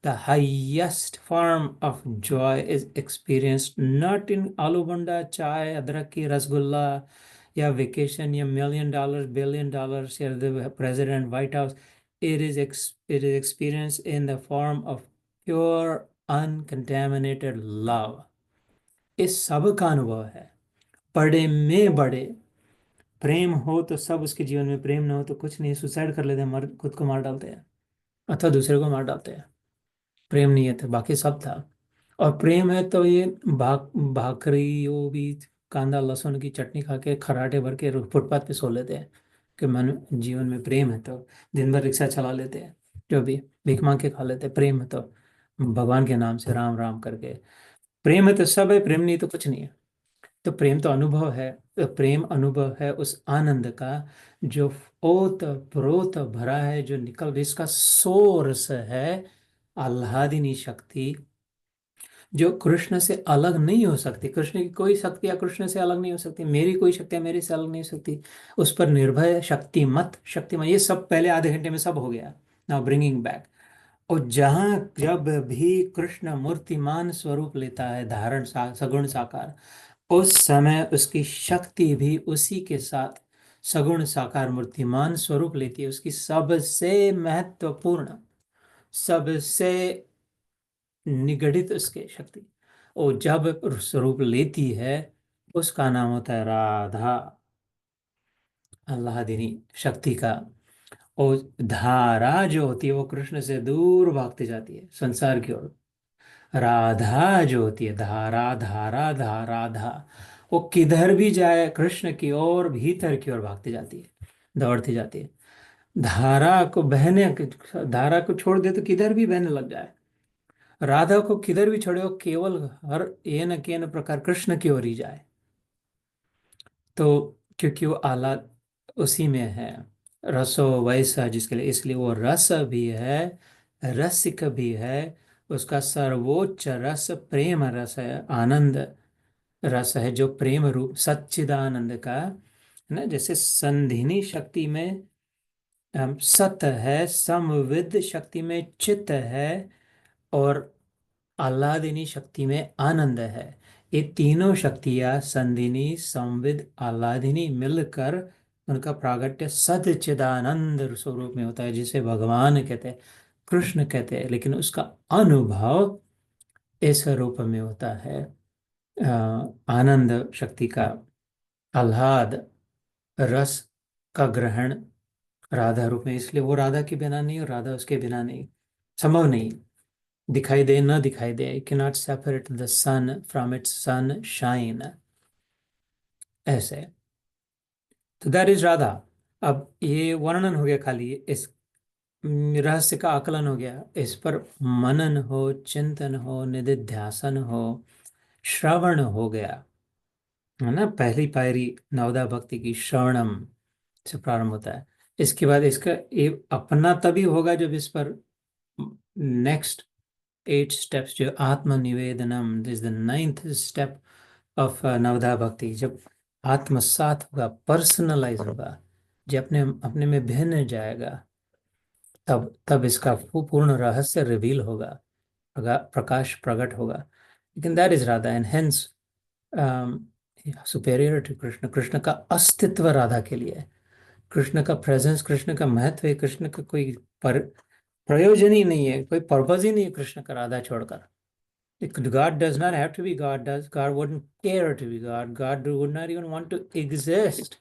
The highest form of joy is experienced not in आलू बंडा, चाय, अदरक की रसगुल्ला, या वेकेशन, या $1 million, $1 billion, या the president, white house. It is experienced in the form of pure uncontaminated love। इस सब का अनुभव है, बड़े में बड़े, प्रेम हो तो सब उसके जीवन में, प्रेम ना हो तो कुछ नहीं, सुसाइड कर लेते हैं, मर खुद को मार डालते हैं अथवा दूसरे को मार डालते हैं। प्रेम नहीं है तो बाकी सब था। और प्रेम है तो ये भाकरी वो भी, कांदा लहसुन की चटनी खा के खराटे भर के फुटपाथ पे सो लेते हैं कि मन जीवन में प्रेम है तो दिन भर रिक्शा चला लेते हैं, जो भी भीख मांग के खा लेते हैं। प्रेम है तो भगवान के नाम से राम राम करके, प्रेम है तो सब है, प्रेम नहीं तो कुछ नहीं है। तो प्रेम तो अनुभव है। तो प्रेम अनुभव है उस आनंद का जो ओत प्रोत भरा है, जो निकल, जिसका सोर्स है आह्लादिनी शक्ति, जो कृष्ण से अलग नहीं हो सकती। कृष्ण की कोई शक्तियाँ कृष्ण से अलग नहीं हो सकती, मेरी कोई शक्तियाँ मेरे से अलग नहीं हो सकती। उस पर निर्भय शक्तिमत शक्तिमान, ये सब पहले आधे घंटे में सब हो गया। Now bringing back. और जहाँ जब भी कृष्ण मूर्तिमान स्वरूप लेता है, धारण सगुण साकार, उस समय उसकी शक्ति भी उसी के साथ सगुण साकार मूर्तिमान स्वरूप लेती है। उसकी सबसे महत्वपूर्ण, सबसे निगड़ित उसके शक्ति, और जब स्वरूप लेती है उसका नाम होता है राधा, अल्लाह शक्ति का। और धारा जो होती है वो कृष्ण से दूर भागती जाती है संसार की ओर। राधा जो होती है, धारा धारा धारा धा, वो किधर भी जाए कृष्ण की ओर, भीतर की ओर भागती जाती है, दौड़ती जाती है। धारा को बहने, धारा को छोड़ दे तो किधर भी बहने लग जाए। राधा को किधर भी छोड़े, वो केवल हर ये न के न प्रकार कृष्ण की ओर ही जाए। तो क्योंकि वो आला उसी में है, रसो वैसा जिसके लिए, इसलिए वो रस भी है, रसिक भी है। उसका सर्वोच्च रस प्रेम रस है, आनंद रस है, जो प्रेम रूप सच्चिदानंद का है ना। जैसे संधिनी शक्ति में सत है, समविद शक्ति में चित है, और आह्लादिनी शक्ति में आनंद है। ये तीनों शक्तियाँ संधिनी संविद आह्लादिनी मिलकर उनका प्रागट्य सच्चिदानंद स्वरूप में होता है, जिसे भगवान कहते हैं, कृष्ण कहते हैं। लेकिन उसका अनुभव इस रूप में होता है, आनंद शक्ति का, आह्लाद रस का ग्रहण राधा रूप में। इसलिए वो राधा के बिना नहीं और राधा उसके बिना नहीं, संभव नहीं। दिखाई दे न दिखाई दे, cannot separate the sun from its sunshine, ऐसे। तो दैट इज राधा। अब ये वर्णन हो गया, खाली इस रहस्य का आकलन हो गया। इस पर मनन हो, चिंतन हो, निधिध्यासन हो, श्रवण हो गया, है ना। पहली पायरी नवदा भक्ति की श्रवणम से प्रारंभ होता है। इसके बाद इसका ये अपना तभी होगा जब इस पर नेक्स्ट 8 स्टेप्स, जो आत्मनिवेदनम, this the ninth step of नवदा भक्ति, जब आत्मसात होगा, पर्सनलाइज होगा, जब अपने अपने में भिन्न जाएगा, तब तब इसका पूर्ण रहस्य रिवील होगा, प्रकाश प्रकट होगा। लेकिन that is Radha, and hence superior to Krishna. Krishna का अस्तित्व राधा के लिए है, कृष्ण का प्रेजेंस, कृष्ण का महत्व है, कृष्ण का कोई पर प्रयोजन ही नहीं है, कोई पर्पज ही नहीं है कृष्ण का राधा छोड़कर। God does not have to be God. God wouldn't care to be God. God would not even want to exist,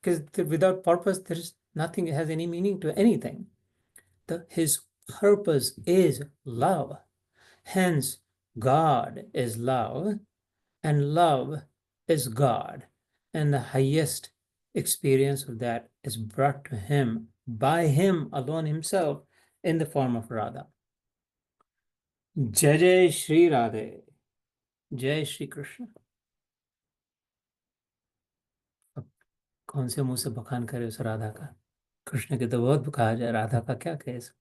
because without purpose there is nothing has any meaning to anything. His purpose is love. Hence, God is love, and love is God, and the highest experience of that is brought to him by him alone himself in the form of Radha. जय जय श्री राधे, जय श्री कृष्ण। अब कौन से मुंह से बखान करे उस राधा का। कृष्ण के तो बहुत कहा जाए, राधा का क्या केस।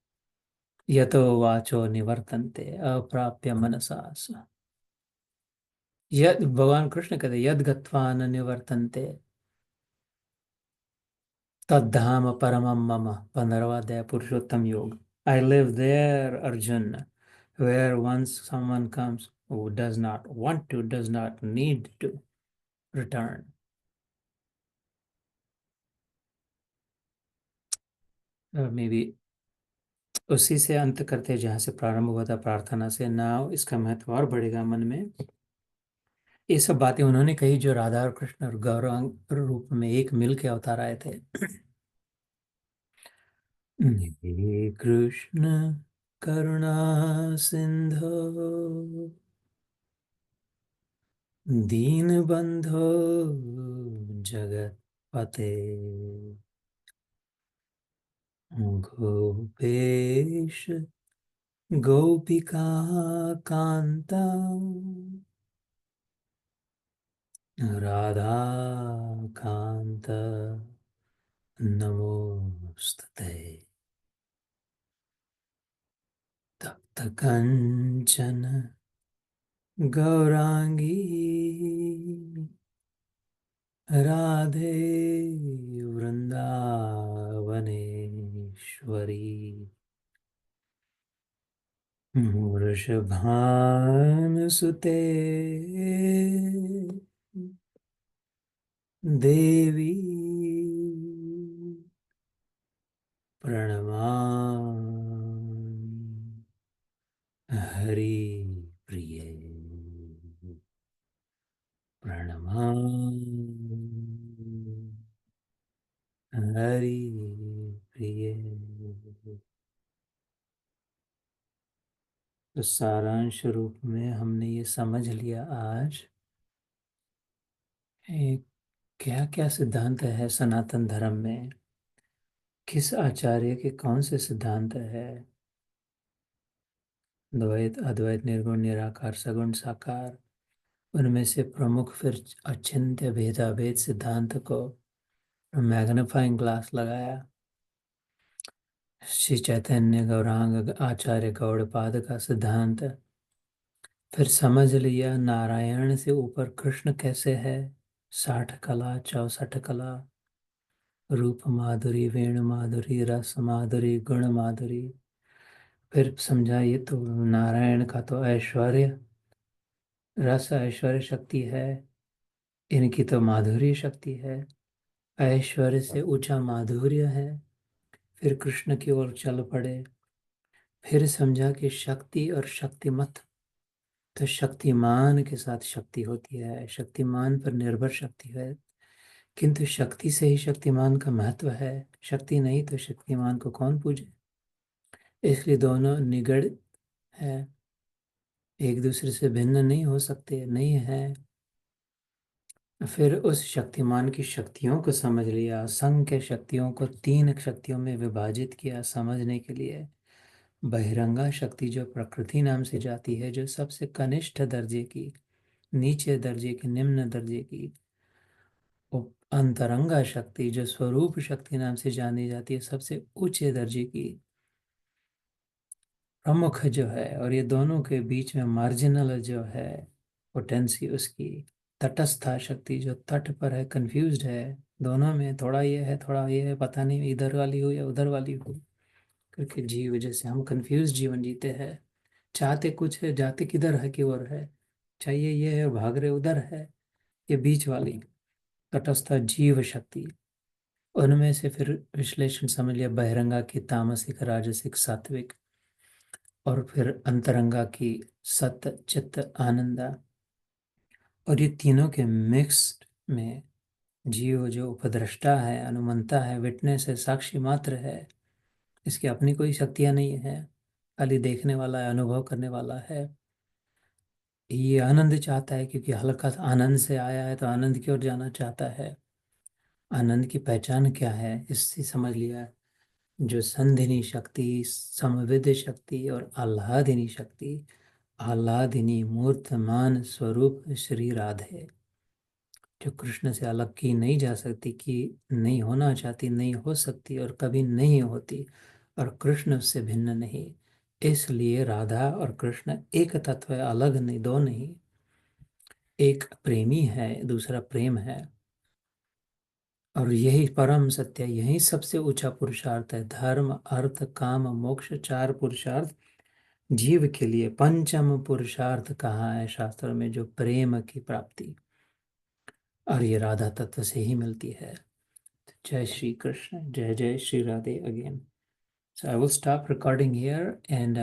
यतो वाचो निवर्तन्ते अप्राप्य मनसा स। यद भगवान कृष्ण कहते यद गत्वा न निवर्तन्ते तद्धाम परमम मम, 15वां अध्याय पुरुषोत्तम योग। I live there, Arjun, where once someone comes who does not want to, does not need to return. May be उसी से अंत करते हैं जहाँ से प्रारंभ हुआ था, प्रार्थना से। नाउ इसका महत्व और बढ़ेगा मन में। ये सब बातें उन्होंने कही जो राधा और कृष्ण और गौरांग रूप में एक मिल के अवतार आए थे। हे कृष्ण करुणा सिंधु दीन बंधो जगत पते गोपेश गोपिका कांता राधा कांत नमोस्तुते। तप्त कंचन गौरांगी राधे वृंदावनेश्वरी वृषभानुसुते देवी प्रणमामि हरि प्रिये प्रणमामि हरि प्रिये। तो सारांश रूप में हमने ये समझ लिया आज क्या क्या सिद्धांत है सनातन धर्म में, किस आचार्य के कौन से सिद्धांत है, द्वैत अद्वैत निर्गुण निराकार सगुण साकार, उनमें से प्रमुख फिर अचिंत्य भेदाभेद सिद्धांत को मैग्नीफाइंग ग्लास लगाया। श्री चैतन्य गौरांग आचार्य गौड़पाद का सिद्धांत, फिर समझ लिया नारायण से ऊपर कृष्ण कैसे है, 60 कला 64 कला, रूप माधुरी वेणु माधुरी रस माधुरी गुण माधुरी। फिर समझा ये तो नारायण का तो ऐश्वर्य रस ऐश्वर्य शक्ति है, इनकी तो माधुर्य शक्ति है, ऐश्वर्य से ऊंचा माधुर्य है। फिर कृष्ण की ओर चल पड़े, फिर समझा कि शक्ति और शक्तिमत, तो शक्तिमान के साथ शक्ति होती है, शक्तिमान पर निर्भर शक्ति है, किंतु शक्ति से ही शक्तिमान का महत्व है, शक्ति नहीं तो शक्तिमान को कौन पूजे। इसलिए दोनों निगड़ है, एक दूसरे से भिन्न नहीं हो सकते, नहीं है। फिर उस शक्तिमान की शक्तियों को समझ लिया, असंख्य शक्तियों को 3 शक्तियों में विभाजित किया समझने के लिए। बहिरंगा शक्ति जो प्रकृति नाम से जाती है, जो सबसे कनिष्ठ दर्जे की, नीचे दर्जे की, निम्न दर्जे की। अंतरंगा शक्ति जो स्वरूप शक्ति नाम से जानी जाती है, सबसे ऊंचे दर्जे की, प्रमुख जो है। और ये दोनों के बीच में मार्जिनल जो है पोटेंसी, उसकी तटस्था शक्ति जो तट पर है, कंफ्यूज्ड है, दोनों में थोड़ा ये है थोड़ा ये है, पता नहीं इधर वाली हो या उधर वाली हो करके जीव, जैसे हम कंफ्यूज जीवन जीते हैं, चाहते कुछ है जाते किधर है की ओर है, चाहिए ये है भाग रहे उधर है। ये बीच वाली तटस्था जीव शक्ति, उनमें से फिर विश्लेषण समझ लिया बहिरंगा की तामसिक राजसिक सात्विक, और फिर अंतरंगा की सत चित्त आनंदा। और ये तीनों के मिक्स में जीव जो उपद्रष्टा है, अनुमंता है, विटनेस है, साक्षी मात्र है, इसकी अपनी कोई शक्तियाँ नहीं है, खाली देखने वाला है, अनुभव करने वाला है। ये आनंद चाहता है क्योंकि हल्का सा आनंद से आया है, तो आनंद की ओर जाना चाहता है। आनंद की पहचान क्या है इससे समझ लिया, जो संधिनी शक्ति, समविद शक्ति और आह्लादिनी शक्ति। आह्लादिनी मूर्तमान स्वरूप श्री राधे, जो कृष्ण से अलग की नहीं जा सकती, कि नहीं होना चाहती, नहीं हो सकती और कभी नहीं होती, और कृष्ण उससे भिन्न नहीं। इसलिए राधा और कृष्ण एक तत्व है, अलग नहीं, दो नहीं। एक प्रेमी है, दूसरा प्रेम है। और यही परम सत्य, यही सबसे ऊंचा पुरुषार्थ है। धर्म अर्थ काम मोक्ष 4 पुरुषार्थ जीव के लिए, पंचम पुरुषार्थ कहाँ है शास्त्र में, जो प्रेम की प्राप्ति, और ये राधा तत्व से ही मिलती है। जय श्री कृष्ण, जय जय Shri Radhe again. So I will stop recording here and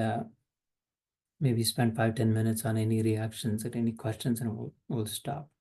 maybe spend 5-10 minutes on any reactions or any questions, and we'll stop.